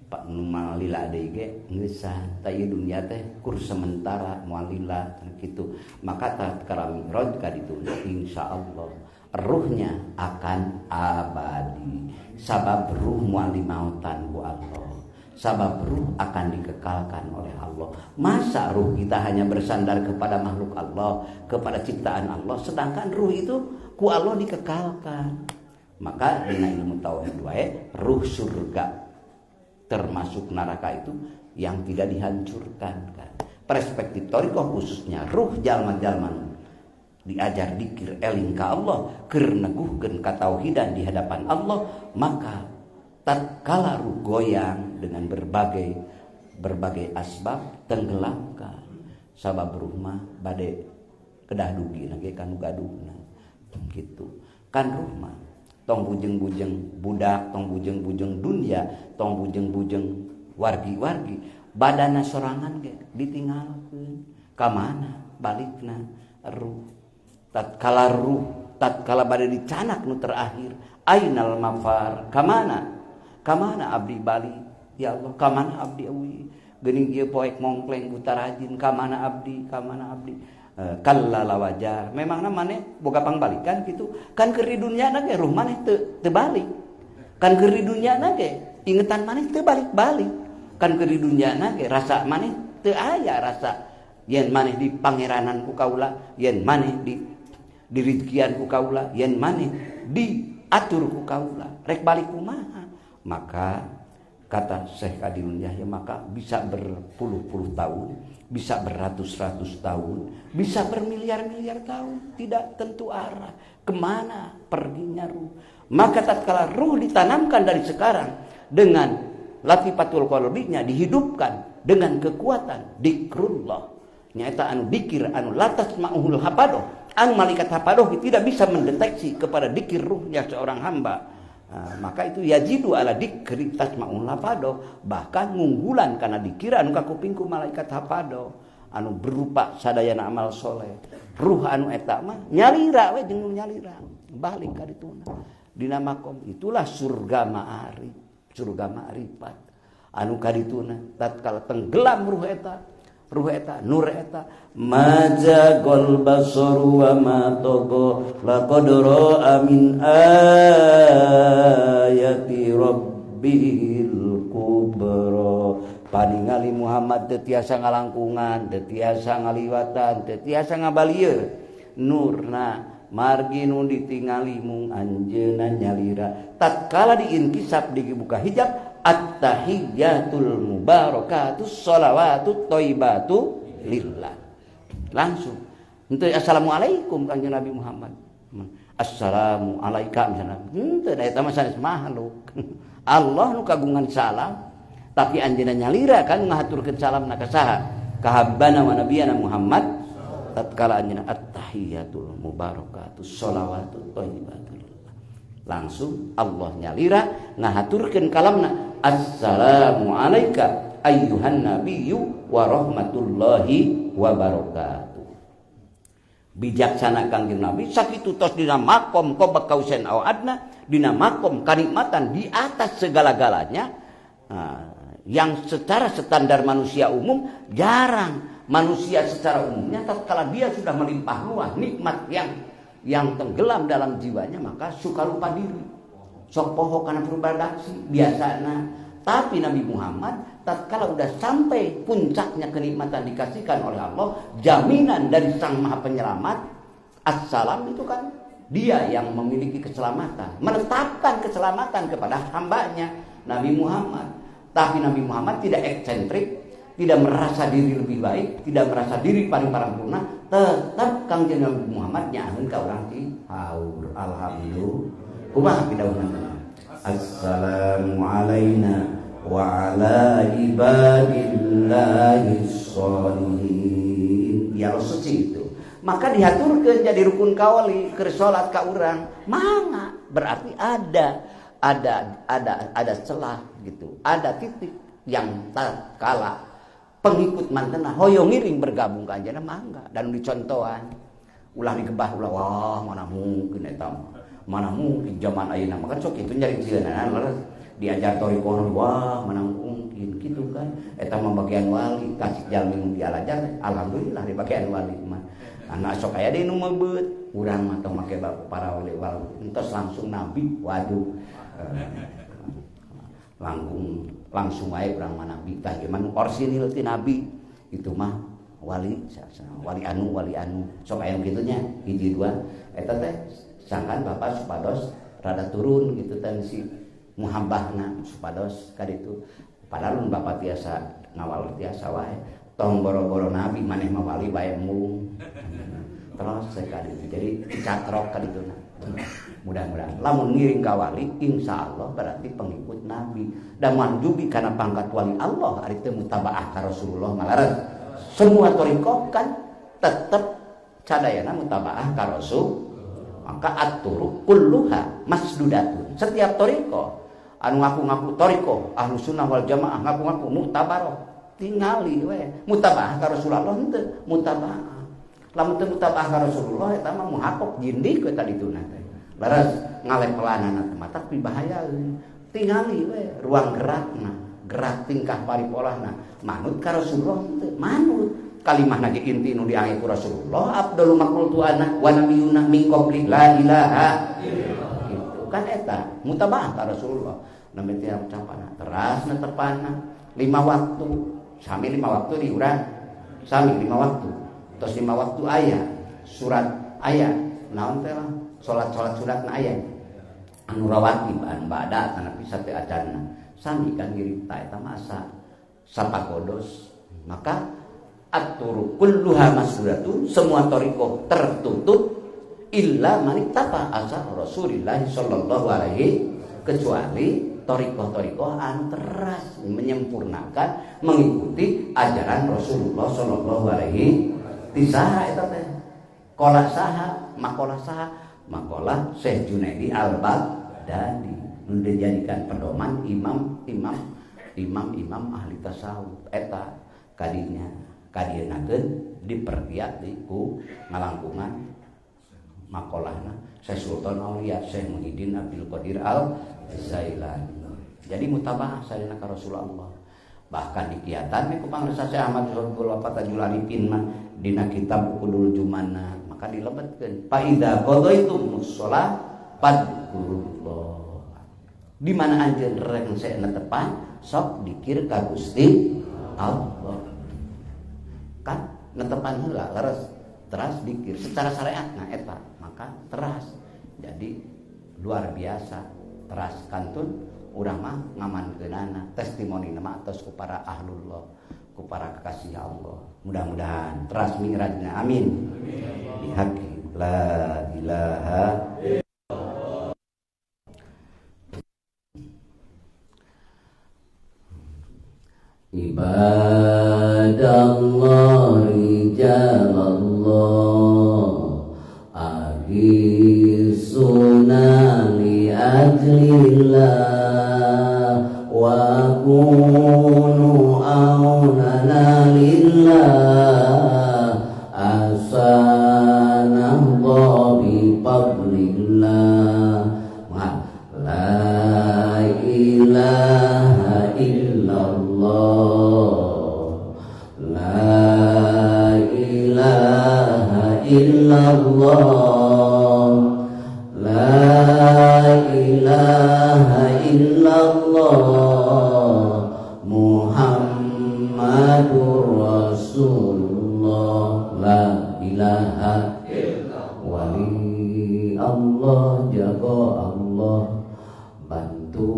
Pak nu malila deui ge geus tah ieu dunya teh kur sementara malila kitu. Maka tatkala Mi'raj ka ditu insyaallah ruhnya akan abadi. Sabab ruh moal dimautan ku Allah. Sabab ruh akan dikekalkan oleh Allah. Masa ruh kita hanya bersandar kepada makhluk Allah, kepada ciptaan Allah, sedangkan ruh itu ku Allah dikekalkan. Maka dina ilmu tauhid wae ruh surga termasuk neraka itu yang tidak dihancurkan kan. Perspektif thariqah khususnya ruh jalma-jalma diajar dikir eling ka Allah keur neguhkeun katauhidan di hadapan Allah, maka tatkala ruh goyang dengan berbagai asbab tenggelamkan. Sabab ruh mah bade kedah dugi ge kanu gaduhna gitu kan. Ruh mah tong bujeng-bujeng budak, tong bujeng-bujeng dunya, tong bujeng-bujeng wargi-wargi, badana sorangan ge ditinggalkeun. Ka mana balikna ruh? Tatkala bade dicanak nu terakhir, ainal mafar, kamana abdi bali ya Allah, kamana abdi awi geuning ieu poek mongkleng buta rajin, kamana abdi kallala wajah memangna maneh boga pangbalikan gitu kan keur di dunyana ge ruh maneh teu balik kan keur di dunyana ge ingetan maneh teu balik-balik kan keur di dunyana ge rasa maneh teu aya rasa yen maneh di pangeranan ku kaula yen maneh di rezeki ku kaula yen maneh diatur ku kaula rek balik kumaha maka kata Syekh Qadirul Yahya maka bisa berpuluh-puluh tahun bisa beratus-ratus tahun bisa bermiliar-miliar tahun tidak tentu arah kemana perginya ruh maka tatkala ruh ditanamkan dari sekarang dengan latifatul qalbinya dihidupkan dengan kekuatan zikrullah nyata anu dikir anu latas ma'uhul hapadoh anu malaikat hapadoh tidak bisa mendeteksi kepada dikir ruhnya seorang hamba. Maka itu yajidu ala dikri tasma'ul hapadoh bahkan ngunggulan karena dikira anu kakupingku malaikat hapadoh anu berupa sadayana amal soleh ruh anu eta mah nyalira we jeung nyalira balik ka dituna dina makom itulah surga ma'rifat anu kadituna tatkala tenggelam ruh eta nur eta majagol basaru wa ma togo laqad ra'a min ayati rabbil kubra paningali Muhammad teu tiasa ngalangkungan teu tiasa ngaliwatan teu tiasa ngabalieur nurna margi nu ditingali mung anjeunna nyalira tatkala diinkisap dibuka hijab at-tahiyyatul mubarakatus sholawatut thayyibatu lillah langsung henteu assalamualaikum kanjeng Nabi Muhammad assalamu alaika misalna henteu da eta mah sanes makhluk Allah nu kagungan salam tapi anjeunna nyalira kan ngahaturkeun salamna ka saha ka habbana wa nabiyana Muhammad tatkala anjeunna at-tahiyyatul mubarakatus sholawatut thayyibatu langsung Allah nyalira ngahaturkeun kalamna assalamu alayka ayyuhan nabiyyu wa rahmatullahi wa barakatuh bijaksana kangjeng Nabi sakitu tos dina makom qaba kausen aw adna dina makom kanikmatan di atas segala-galanya yang secara standar manusia umum jarang manusia secara umumnya tatkala dia sudah melimpah ruah nikmat yang tenggelam dalam jiwanya maka suka lupa diri sok poho kana perbadaksi biasana tapi Nabi Muhammad tatkala udah sampai puncaknya kenikmatan dikasihkan oleh Allah jaminan dari Sang Maha Penyelamat assalam itu kan dia yang memiliki keselamatan menetapkan keselamatan kepada hambanya Nabi Muhammad tapi Nabi Muhammad tidak eksentrik tidak merasa diri lebih baik tidak merasa diri paling parempurna tetap kangjeng Nabi Muhammad nyaheun ka urang ti haur alhamdulillah kumaha pidawuhna assalamu alaina wa ala ibadillahis sholihin ya suci itu maka dihaturkeun jadi rukun kawali keur salat ka urang mangga berarti ada celah gitu ada titik yang tatkala pengikut mantena hoyong ngiring bergabung ka anjeunna mangga dan dicontohan ulah digebah ulah wah mana mungkin eta mana mungkin zaman ayeuna mah kan sok kitu nyari cieunana diajar thariqah wah mana mungkin gitu kan eta mah bagian wali kasih jalmi nu dialajar alhamdulillah di bagian wali mah anak sok aya deui nu mebeut urang mah tong make para wali entos langsung nabi waduh langsung wae urang mah nabi tah gimana orsinil ti nabi itu mah wali anu sok aya kitu nya hiji dua eta teh sangkan bapak supados rada turun gitu teh si muhabbahna supados ka ditu padahal bapak tiasa ngawal tiasa wae tong boro-boro nabi maneh mah wali bae mung terus ka ditu jadi catrok ka ditu mudah-mudahan lamun ngiring ka wali insyaallah berarti pengikut nabi dan mandubi kana pangkat wali Allah ari teu mutabaah ka Rasulullah malaran semua thariqah kan tetep cadayana mutabaah ka Rasul maka at-turuq kulluha masdudatun setiap thariqah anu ngaku-ngaku thariqah ahlu sunnah wal jamaah ngaku-ngaku mutabarah tingali we mutabaah ka Rasulullah henteu mutabaah lamun teu mutabaah ka Rasulullah eta mah muhaqaq jindik we tadi tuna teh laras ngalepelanana teh mah tapi bahaya tingali we ruang gerakna gerak tingkah paripolahna manut ka Rasulullah henteu manut kalimah nage inti nu diangge ku Rasulullah afdalul maqultu ana wa nabiyuna min qabli la ilaha illallah. Itu kan eta mutabah ka Rasulullah. Nami tiap ucapan teras netepana 5 waktu. Sami 5 waktu di urang. Sami 5 waktu. Terus 5 waktu aya surat aya naon teh lah salat suratna aya. Anu rawatib an ba'da kana pisah teh acanna. Sami kan ngiripta eta masa sapagodos. Maka at-turuq kulluha masduratun, semua thariqah tertutup illa man ittaqa asar Rasulullah sallallahu alaihi, kecuali thariqah-thariqah anu teras menyempurnakan mengikuti ajaran Rasulullah sallallahu alaihi. Tisaha eta teh qala saha maqala saha maqala Syekh Junaidi Al-Baghdadi nu dijadikan pedoman imam ahli tasawuf eta kadinya kadienakeun dipertiat ku ngalangkungan makolahna Syekh Sultan Aulia Syekh Muhyiddin Abdul Qadir Al-Zailani. Jadi mutabah sadina ka Rasulullah. Bahkan di kiatan ku pangresa Syekh Ahmad Rasul Fatajul Arifin mah dina kitab Ukudul Jumana maka dilebetkeun fa idza qadaitum shalah fadkurullah. Di mana anjeun rek saya netepan sok dikir ka Gusti Allah. Kan netepan heula leres teras dikir secara syariatna eta maka teras. Jadi luar biasa teras kantun urang mah ngamankeunana testimoni nama atas ku para ahlullah ku para kekasih Allah. Mudah-mudahan teras mi'rajna amin. Bihaqi la ilaha ibadallah rijalallah agisuna li ajlillah wa kunu aunana lillah asanallah bi fadlillah la ilaha illallah la ilaha illallah la ilaha illallah Muhammadur Rasulullah la ilaha illallah wali Allah jaga Allah bantu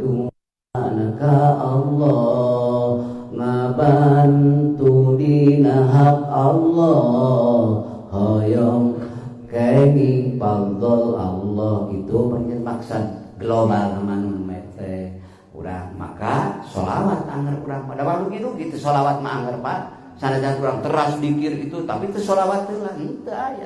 du'anaka Allah ngabantu dina hak Allah hoyong kenging fadl Allah. Itu maksud global manun mete urang maka sholawat anggar urang pada waktu gitu sholawat mah anggar Pak sanajan urang teras dikir itu tapi teu sholawat teh lah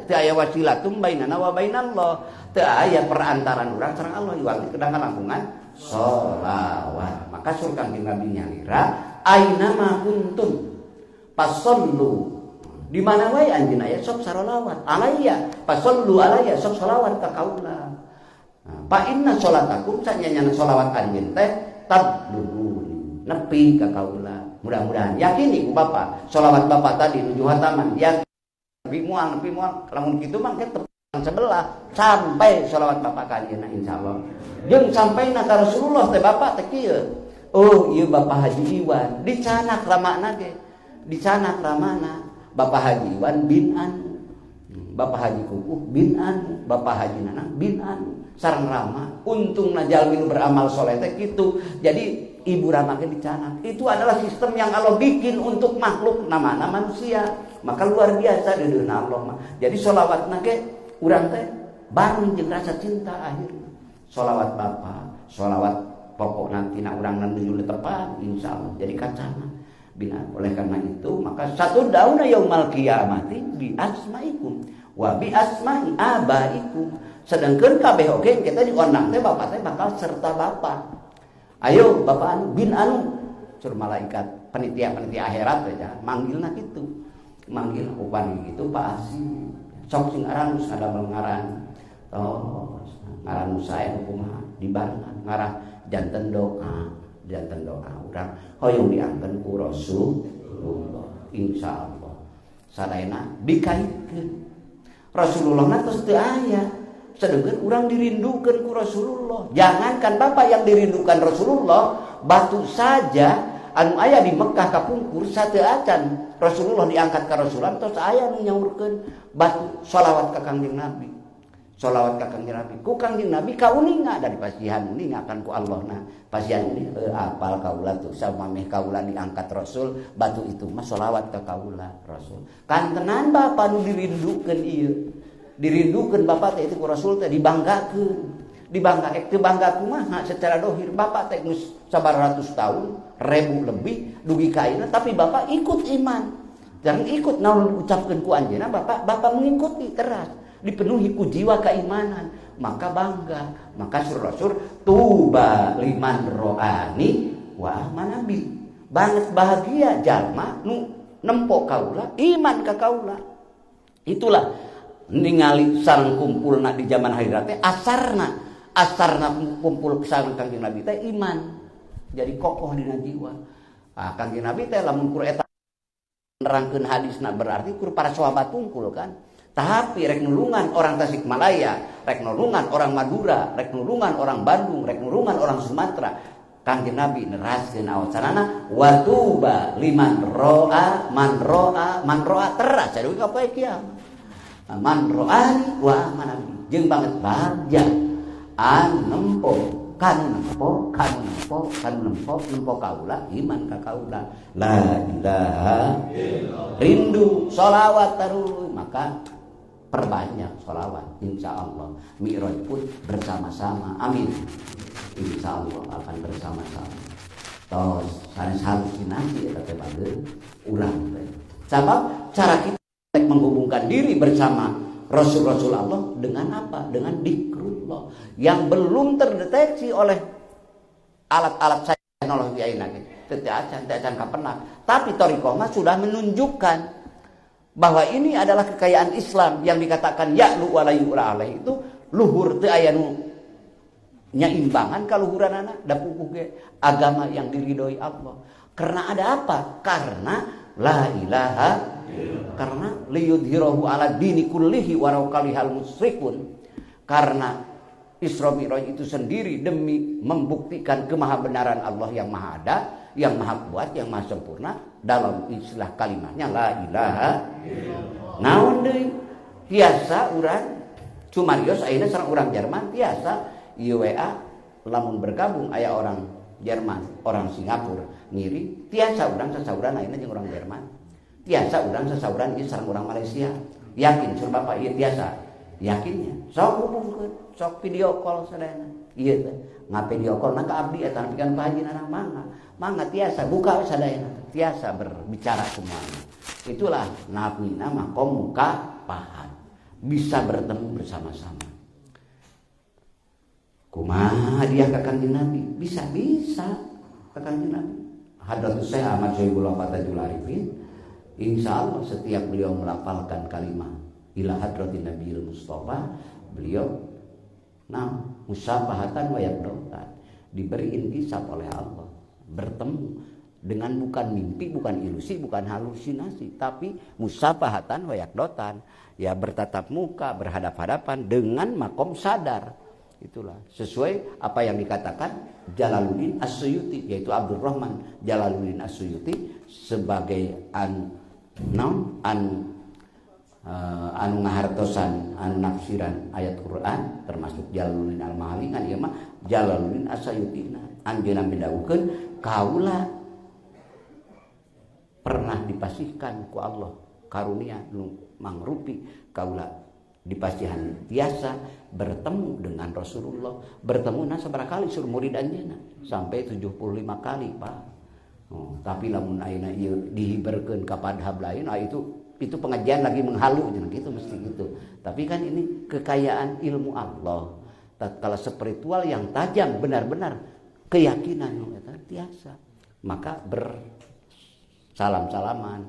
teu aya wasilatum bainana wa bainallah teu aya perantaran urang sareng Allah iwang kedang langkungan sholawat. Maka surkan Nabi nyalira aina ma kuntum fasallu di mana wae anjeun aya sok sholawat alayya fasallu alayya sok sholawat ka kaula. Fa inna sholatakum sanyana sholawat anjeun teh tablughuni nepi ka kaula. Mudah-mudahan yakini ku Bapak sholawat Bapak tadi nuju hataman yakin nepi moal lamun kitu mah ke tepan sebelah sampai sholawat Bapak ka anjeunna insyaallah. Jeung sampaina ka Rasulullah teh Bapak teh kieu. Oh ieu Bapak Haji Iwan dicanak ramana ge. Dicanak ramana Bapak Haji Iwan bin Anu. Bapak Haji Kukuh bin Anu, Bapak Haji Nanang bin Anu. Sareng Rama untungna jalmi nu beramal soleh teh kitu. Jadi Ibu Rama ge dicanak. Itu adalah sistem yang Allah bikin untuk makhluk namana manusia. Maka luar biasa dedeuna Allah mah. Jadi sholawatna ge urang teh bareng jeung rasa cinta akhirna. Sholawat Bapak, sholawat pokok nanti nak urang nuju tepan insyaallah jadi kacana. Bina oleh karena itu maka satu dauna yaumal qiyamati bi asmaikum wa bi asma'i abaikum. Sedangkeun kabeh oge kita diundang teh Bapak teh bakal serta Bapak. Ayo Bapak anu bin anu sur malaikat panitia akhirat teh manggilna kitu. Manggil upami gitu Pak Asi. Sok sing aran geus ngadamel ngaran. Oh, ngaran saya kumaha dibarengan ngarah janten doa urang hoyong diangkeun ku Rasulullah. insyaallah sadayana dikaitkeun Rasulullah nantos teu aya sedangkan urang dirindukeun ku Rasulullah. Jangankan Bapak yang dirindukan Rasulullah, batu saja anu aya di Mekah kapungkur sateu acan Rasulullah diangkat ka Rasulullah tos aya nu nyaurkeun batu shalawat ka Kangjeng Nabi. Shalawat ka Kangjeng Nabi. Ku Kangjeng Nabi kauninga dari pasihan ningakan ku Allahna. Pasihan ini apal kaula tuh samameh kaula diangkat Rasul, batu itu mah shalawat ka kaula Rasul. Kantenan Bapak nu dirindukeun ieu. Dirindukeun Bapak teh itu ku Rasul teh dibanggakeun. Teu bangga kumaha secara dohir Bapak teh geus 900 tahun, 1000 lebih dugi ka ayeuna tapi Bapak ikut iman. Jangan ikut naon diucapkeun ku anjeunna Bapak mengikuti teras. Dipenuhi ku jiwa keimanan, maka bangga. Maka Rasul tuba liman ro'ani wa amanabi. Banget bahagia jalma nu nempo kaula iman ka kaula. Itulah ningali sareng kumpulna di zaman akhirat teh asarna kumpul sareng Kangjeng Nabi teh iman. Jadi kokoh dina jiwa. Kangjeng Nabi teh lamun kur eta nerangkeun hadisna berarti kur para sahabat tungkul kan. Tapi rek nulungan orang Tasikmalaya, rek nulungan orang Madura, rek nulungan orang Bandung, rek nulungan orang Sumatera. Kangjeng Nabi neraskeun awasanana wa tuba liman ro'a man ro'a teras sadeui ka poe kiamat. Man ro'ani wa manabi jeung banget bahagia an nempo kaula iman ka kaula la ilaha illallah rindu sholawat taruy maka perbanyak sholawat insyaallah mi'raj pun bersama-sama amin insyaallah akan bersama-sama tos sanes halusinasi eta teh bageun urang teh sabab cara kita menghubungkan diri bersama Rasul Allah dengan apa? Dengan dzikrullah yang belum terdeteksi oleh alat-alat teknologi ayeuna ge. Teu acan kapenah. Tapi thariqah mah sudah menunjukkan bahwa ini adalah kekayaan Islam yang dikatakan ya'lu wa la yu'la alaih itu luhur teu aya nu nyaimbangan kaluhuranana da puguh ge agama yang diridhoi Allah. Karena ada apa? Karena la ilaha karena liyudhirahu ala dini kullihi walau kalihal musyrikun. Karena Isra Mi'raj itu sendiri demi membuktikan kemahabenaran Allah yang maha ada, yang maha kuat, yang maha sempurna dalam istilah kalimatnya la ilaha illallah. Naon deui tiasa urang cumarios ayeuna sareng urang Jerman tiasa ieu WA lamun bergabung aya orang Jerman, orang Singapura ngiri tiasa urang sasauran ayeuna jeung urang Jerman. Tiasa urang sasauran ieu sareng urang Malaysia. Yakin sur Bapak ieu tiasa? Yakinnya. Sok hubungkeun, sok video call sadayana. Ieu teh ngavideo call na ka abdi eta nepikeun ka hajina mangga. Mangga tiasa buka sadayana. Tiasa berbicara semuanya. Itulah nabina makom muka pahan. Bisa bertemu bersama-sama. Kumaha dia ka Kangjeng Nabi? Bisa ka Kangjeng Nabi. Hadratus Syekh Ahmad Syaibul Fatajul Arifin, insyaallah setiap beliau melafalkan kalimat ila hadratin Nabiyil Mustafa, beliau musafahatan wa yaqdatan, diberi intisab oleh Allah, bertemu dengan bukan mimpi, bukan ilusi, bukan halusinasi, tapi musafahatan wa yaqdatan, ya bertatap muka, berhadap-hadapan dengan makom sadar. Itulah sesuai apa yang dikatakan Jalaluddin As-Suyuti, yaitu Abdurrahman Jalaluddin As-Suyuti sebagai anu ngahartosan anu nafsiran ayat Quran, termasuk Jalaluddin Al-Mahali kan ieu mah Jalaluddin As-Suyuti anjeunna midawukeun kaula pernah dipasihkan ku Allah karunia nu mangrupi kaula dipasihan biasa bertemu dengan Rasulullah, bertemu sabaraha kali sur murid anjeunna sampai 75 kali Pak. Tapi lamun ayeuna ieu dihiberkeun ka padhab lain itu pengajian lagi menghalu gitu mesti gitu. Tapi kan ini kekayaan ilmu Allah. Tatkala spiritual yang tajam benar-benar keyakinan eta tiasa. Maka bersalam-salaman,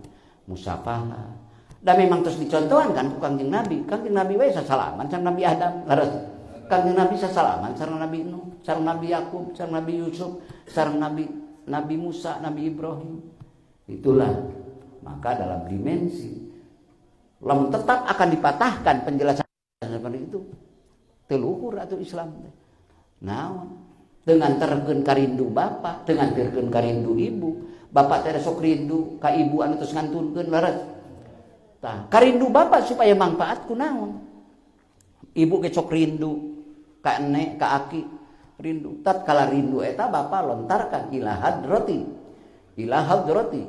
musafahah. Dan memang terus dicontohan kan ku Kangjeng Nabi. Kangjeng Nabi we sasalaman sareng Nabi Adam. Laras. Kangjeng Nabi sasalaman sareng Nabi Nuh, sareng Nabi Yakub, sareng Nabi Yusuf, sareng Nabi Musa, Nabi Ibrahim. Itulah maka dalam dimensi tetap akan dipatahkan penjelasan seperti itu. Teluhur atau Islam. Nah, dengan terkeun karindu bapak, dengan terkeun karindu ibu. Bapak teh sok rindu ka ibu anu tos ngantunkeun leres. Tah, karindu bapak supaya manfaat kunaon? Ibu ge sok rindu ka ene, ka aki, rindu. Tatkala rindu eta bapak lontarkan ila hadrati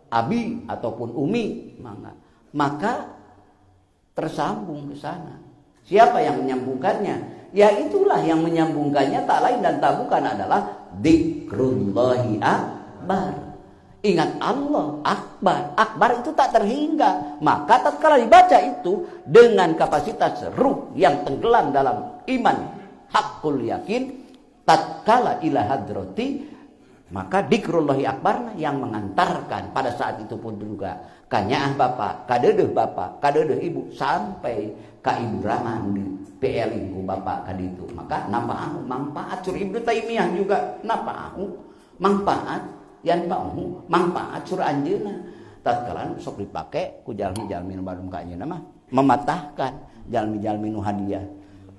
abi ataupun umi, maka tersambung ke sana. Siapa yang menyambungkannya? Ya itulah yang menyambungkannya tak lain dan tak bukan adalah dzikrullahi akbar. Ingat Allah akbar. Akbar itu tak terhingga. Maka tatkala dibaca itu dengan kapasitas ruh yang tenggelam dalam iman hakul yakin, tatkala ila hadrati, maka dzikrullahi akbar yang mengantarkan pada saat itu pun juga kanyaah bapak, kadeudeuk ibu sampai ka ibu raman di PL ku bapak kaditu. Maka nampaahu manfaat sur Ibnu Taimiyah juga nampaahu manfaat yan bauhu manfaat sur anjeunna. Tatkala sok dipake ku jalmi-jalmi nu badung ka anjeunna mah mematahkan jalmi-jalmi nu hadiah.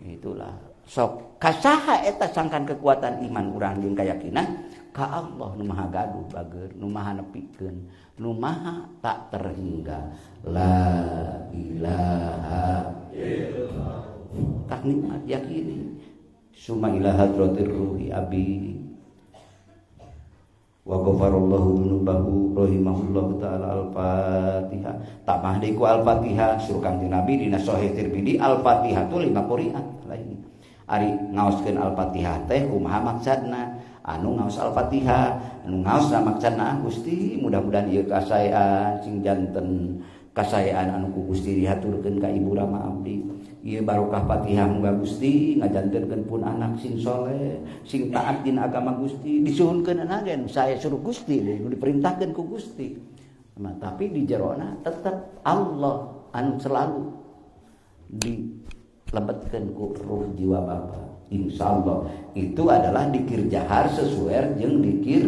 Itulah sok kasaha eta sangkan kekuatan iman urang jeung keyakinan ka Allah nu maha gaduh bager, nu maha nepikeun, nu maha tak terhingga. La ilaha illallah. Tak nikmat yakini. Suma ila hadratir ruhi abi wa ghafarallahu dzunubahu rahimahullahu taala. Al-Fatihah. Tak mah deui ku Al-Fatihah sur Kangjeng Nabi dina Sahih Tirmidzi Al-Fatihah tu 5 qiraat lain. Ari ngaoskeun Al-Fatihah teh kumaha maksudna? Anu ngaos Al-Fatihah, anu ngaos maksudna Gusti mudah-mudahan ieu kasaean sing janten kasaean anu ku Gusti dihaturkeun ka ibu Rama abdi. Ieu barokah Fatihah muga Gusti ngajantenkeun pun anak sing saleh, sing taat dina agama Gusti, disuhunkeun agen saya suruh Gusti nu diperintahkeun ku Gusti. Nah, tapi di jerona tetap Allah anu selalu dilebetkeun ku ruh jiwa bapak. Insyaallah itu adalah dikir jahar sesuai jeung dikir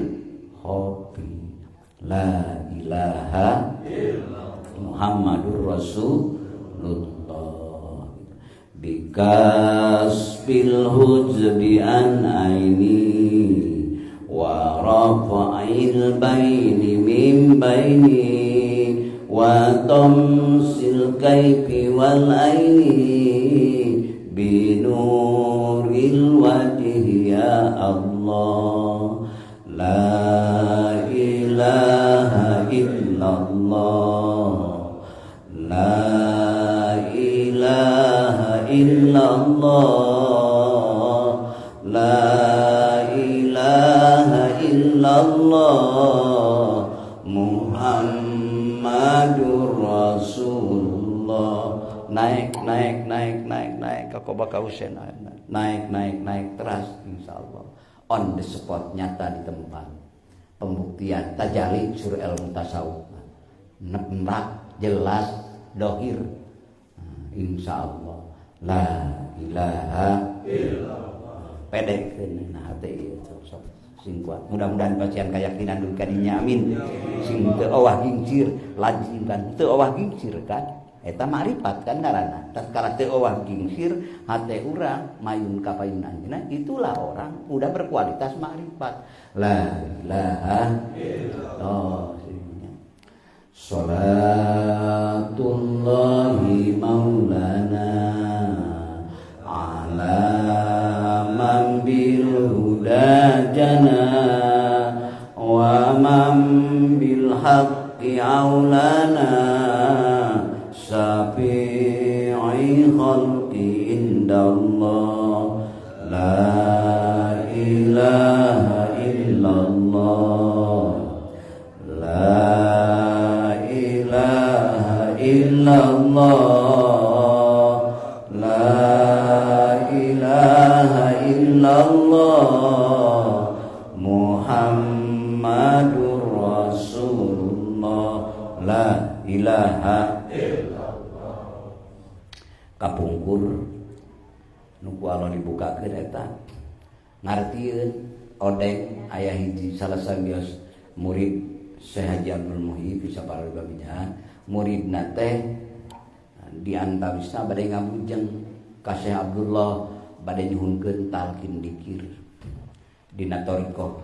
hobi. La ilaha illallah Muhammadur Rasulullah. Bikasbil hujbi an aini wa rafa'il baini min baini wa tamsil kaifi wal aini binuril wajhi ya Allah. La ilaha illallah. La ilaha illallah. La ilaha illallah Muhammadur Rasulullah. Naik ke Koba Kausen, naik terus insyaallah on the spot, nyata di tempat pembuktian tajalli sur ilmu tasawuf nemrak jelas dohir insyaallah. La ilaha illallah pedekeun nah hati ieu sok sing kuat. Mudah-mudahan pasien keyakinan dulu kadinya amin. Sing teu owah gingsir lajim kan teu owah gingsir kan eta makrifat kan ngaranna. Tatkala teu owah gingsir hate urang mayun ka payun anjeunna, itulah orang udah berkualitas makrifat. La ilaha illallah. Salatullahi maulana ala man bil huda jana wa man bil haqqi aulana syafi'i khalqi indallah. La ilaha illallah. La ilaha illallah. La ilaha illallah Muhammadur Rasulullah. La ilaha illallah. Kapungkur nu ku Allah dibukakeun eta ngartieun odeng aya hiji salah sabios murid Syekh Haji Abdul Muhyi bisa para babijan muridna teh diantawisna bade ngabujeng ka Syekh Abdullah bade nyuhunkeun talqin dzikir dina thariqah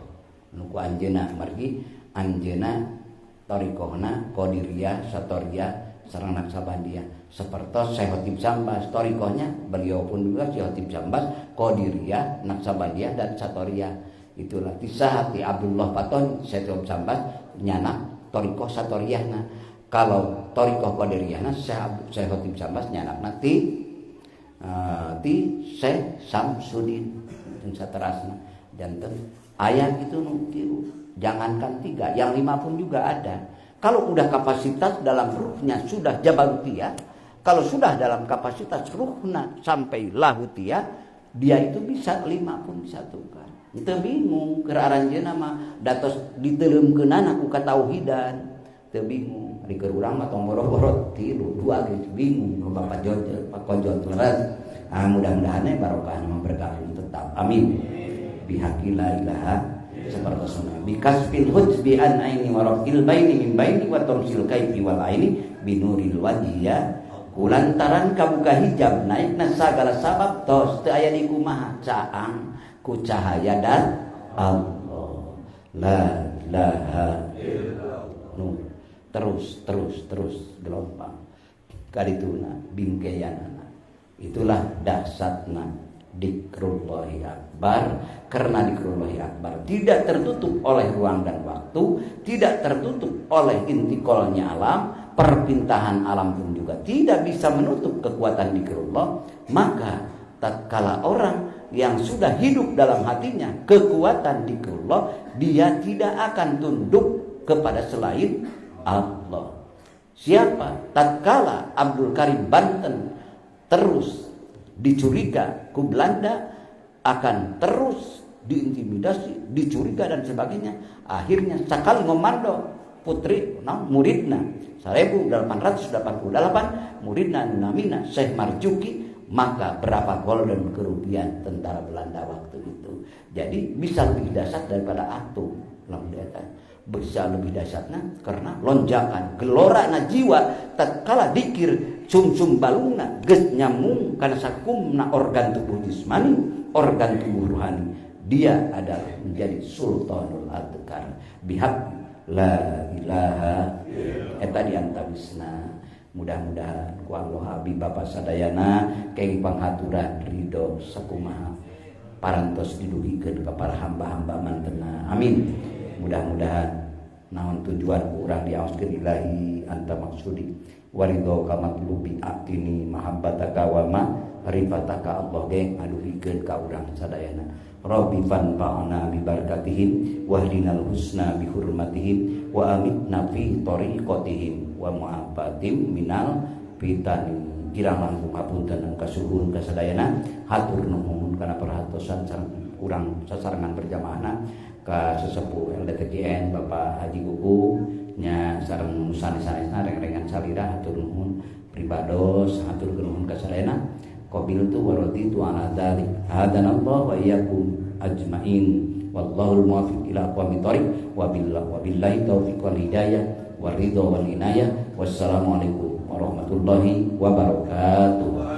nu ku anjeunna margi anjeunna thariqahna Qadiriyah Satoriyah sareng Naksabandiyah sapertos Syekh Khatib Sambas thariqahnya beliau pun juga Syekh Khatib Sambas Qadiriyah Naksabandiyah dan Satoriyah. Itulah kisah hati Abdullah Paton Syekh Khatib Sambas nyana thariqah Satoriyahna. Kalau thariqah Qadiriyahna Syekh Khatib Sambas nyanakna ti Syekh Samsudin jeung saterasna. Janten ayat itu nuktiru. Jangankan 3, yang 5 pun juga ada. Kalau udah kapasitas dalam ruhnya sudah jabarutiyah, kalau sudah dalam kapasitas ruhna sampai lahutiyah, dia itu bisa 5 pun bisa tukar. Itu bingung keur aranjeunna mah datos diteuleumkeunana ku katauhidan. Teu bingung. Ari keur urang mah tong boro-boro 3 2 geus bingung nu Bapak Jojol, Pak Kojol leres. Mudah-mudahan barokah mah berkah tetap. Amin. Bihaqi la ilaha seperti sunnah bikasfil hujbi an aini wa rafil baini min baini wa tamsil kaifi wal aini binuril wajhiya kulantaran kabuka hijab naikna sagala sabab tos teu aya di kumaha caang ku cahaya dan Allah la ilaha illallah terus gelombang kadituna bingkeyanana itulah dahsatna Dzikrullahi Akbar. Karena Dzikrullahi Akbar tidak tertutup oleh ruang dan waktu, tidak tertutup oleh intiqalnya alam, perpintahan alam pun juga tidak bisa menutup kekuatan Dzikrullah. Maka tatkala orang yang sudah hidup dalam hatinya kekuatan Dzikrullah, dia tidak akan tunduk kepada selain Allah. Siapa? Tatkala Abdul Karim Banten terus dicuriga ku Belanda, akan terus diintimidasi, dicuriga dan sebagainya. Akhirnya sakali ngomando putri muridna 1888 muridna namina Syekh Marzuki, maka berapa golden kerugian tentara Belanda waktu itu. Jadi bisa lebih dahsyat daripada atom. Bisa lebih dahsyatnya karena lonjakan gelorana jiwa tatkala dikir sumsum balungna geus nyambung kana sakumna organ tubuh jismani, organ tubuh rohani. Dia adalah menjadi sultanul adkar bihaq la ilaha eta diantawisna. Mudah-mudahan ku Allah habib Bapak sadayana kenging panghaturan ridho sakumaha parantos diduhikeun ka para hamba-hamba mantena. Amin. Mudah-mudahan naon tujuan urang diaoskeun ilahi anta maksudi waridho kamatlubi atini mahabbataka wa ma rifataka Allah geng aduhikeun ka urang sadayana. Rabbi fanfa'na bi barakatihim wahdinal husna bi hurmatihim wa amitna fi tariqatihim wa mu'afatim minal fitani. Kirang langkung hapunten kasuhun kasadayana hatur nuhun kana perhatosan sareng urang sasarengan berjamaahna ka sesepuh LDTGN Bapak Haji Gugu nya sareng sanes-sanesna reng-rengan salira hatur nuhun pribados hatur nuhun kasadayana qabiltu wa raditu ala dzalik hadanallahu wa iyyakum ajmain wallahul muwaffiq ila aqwamit thoriq wa billahi taufiq wal hidayah wa ridha wal inayah wassalamu alaikum warahmatullahi wabarakatuh.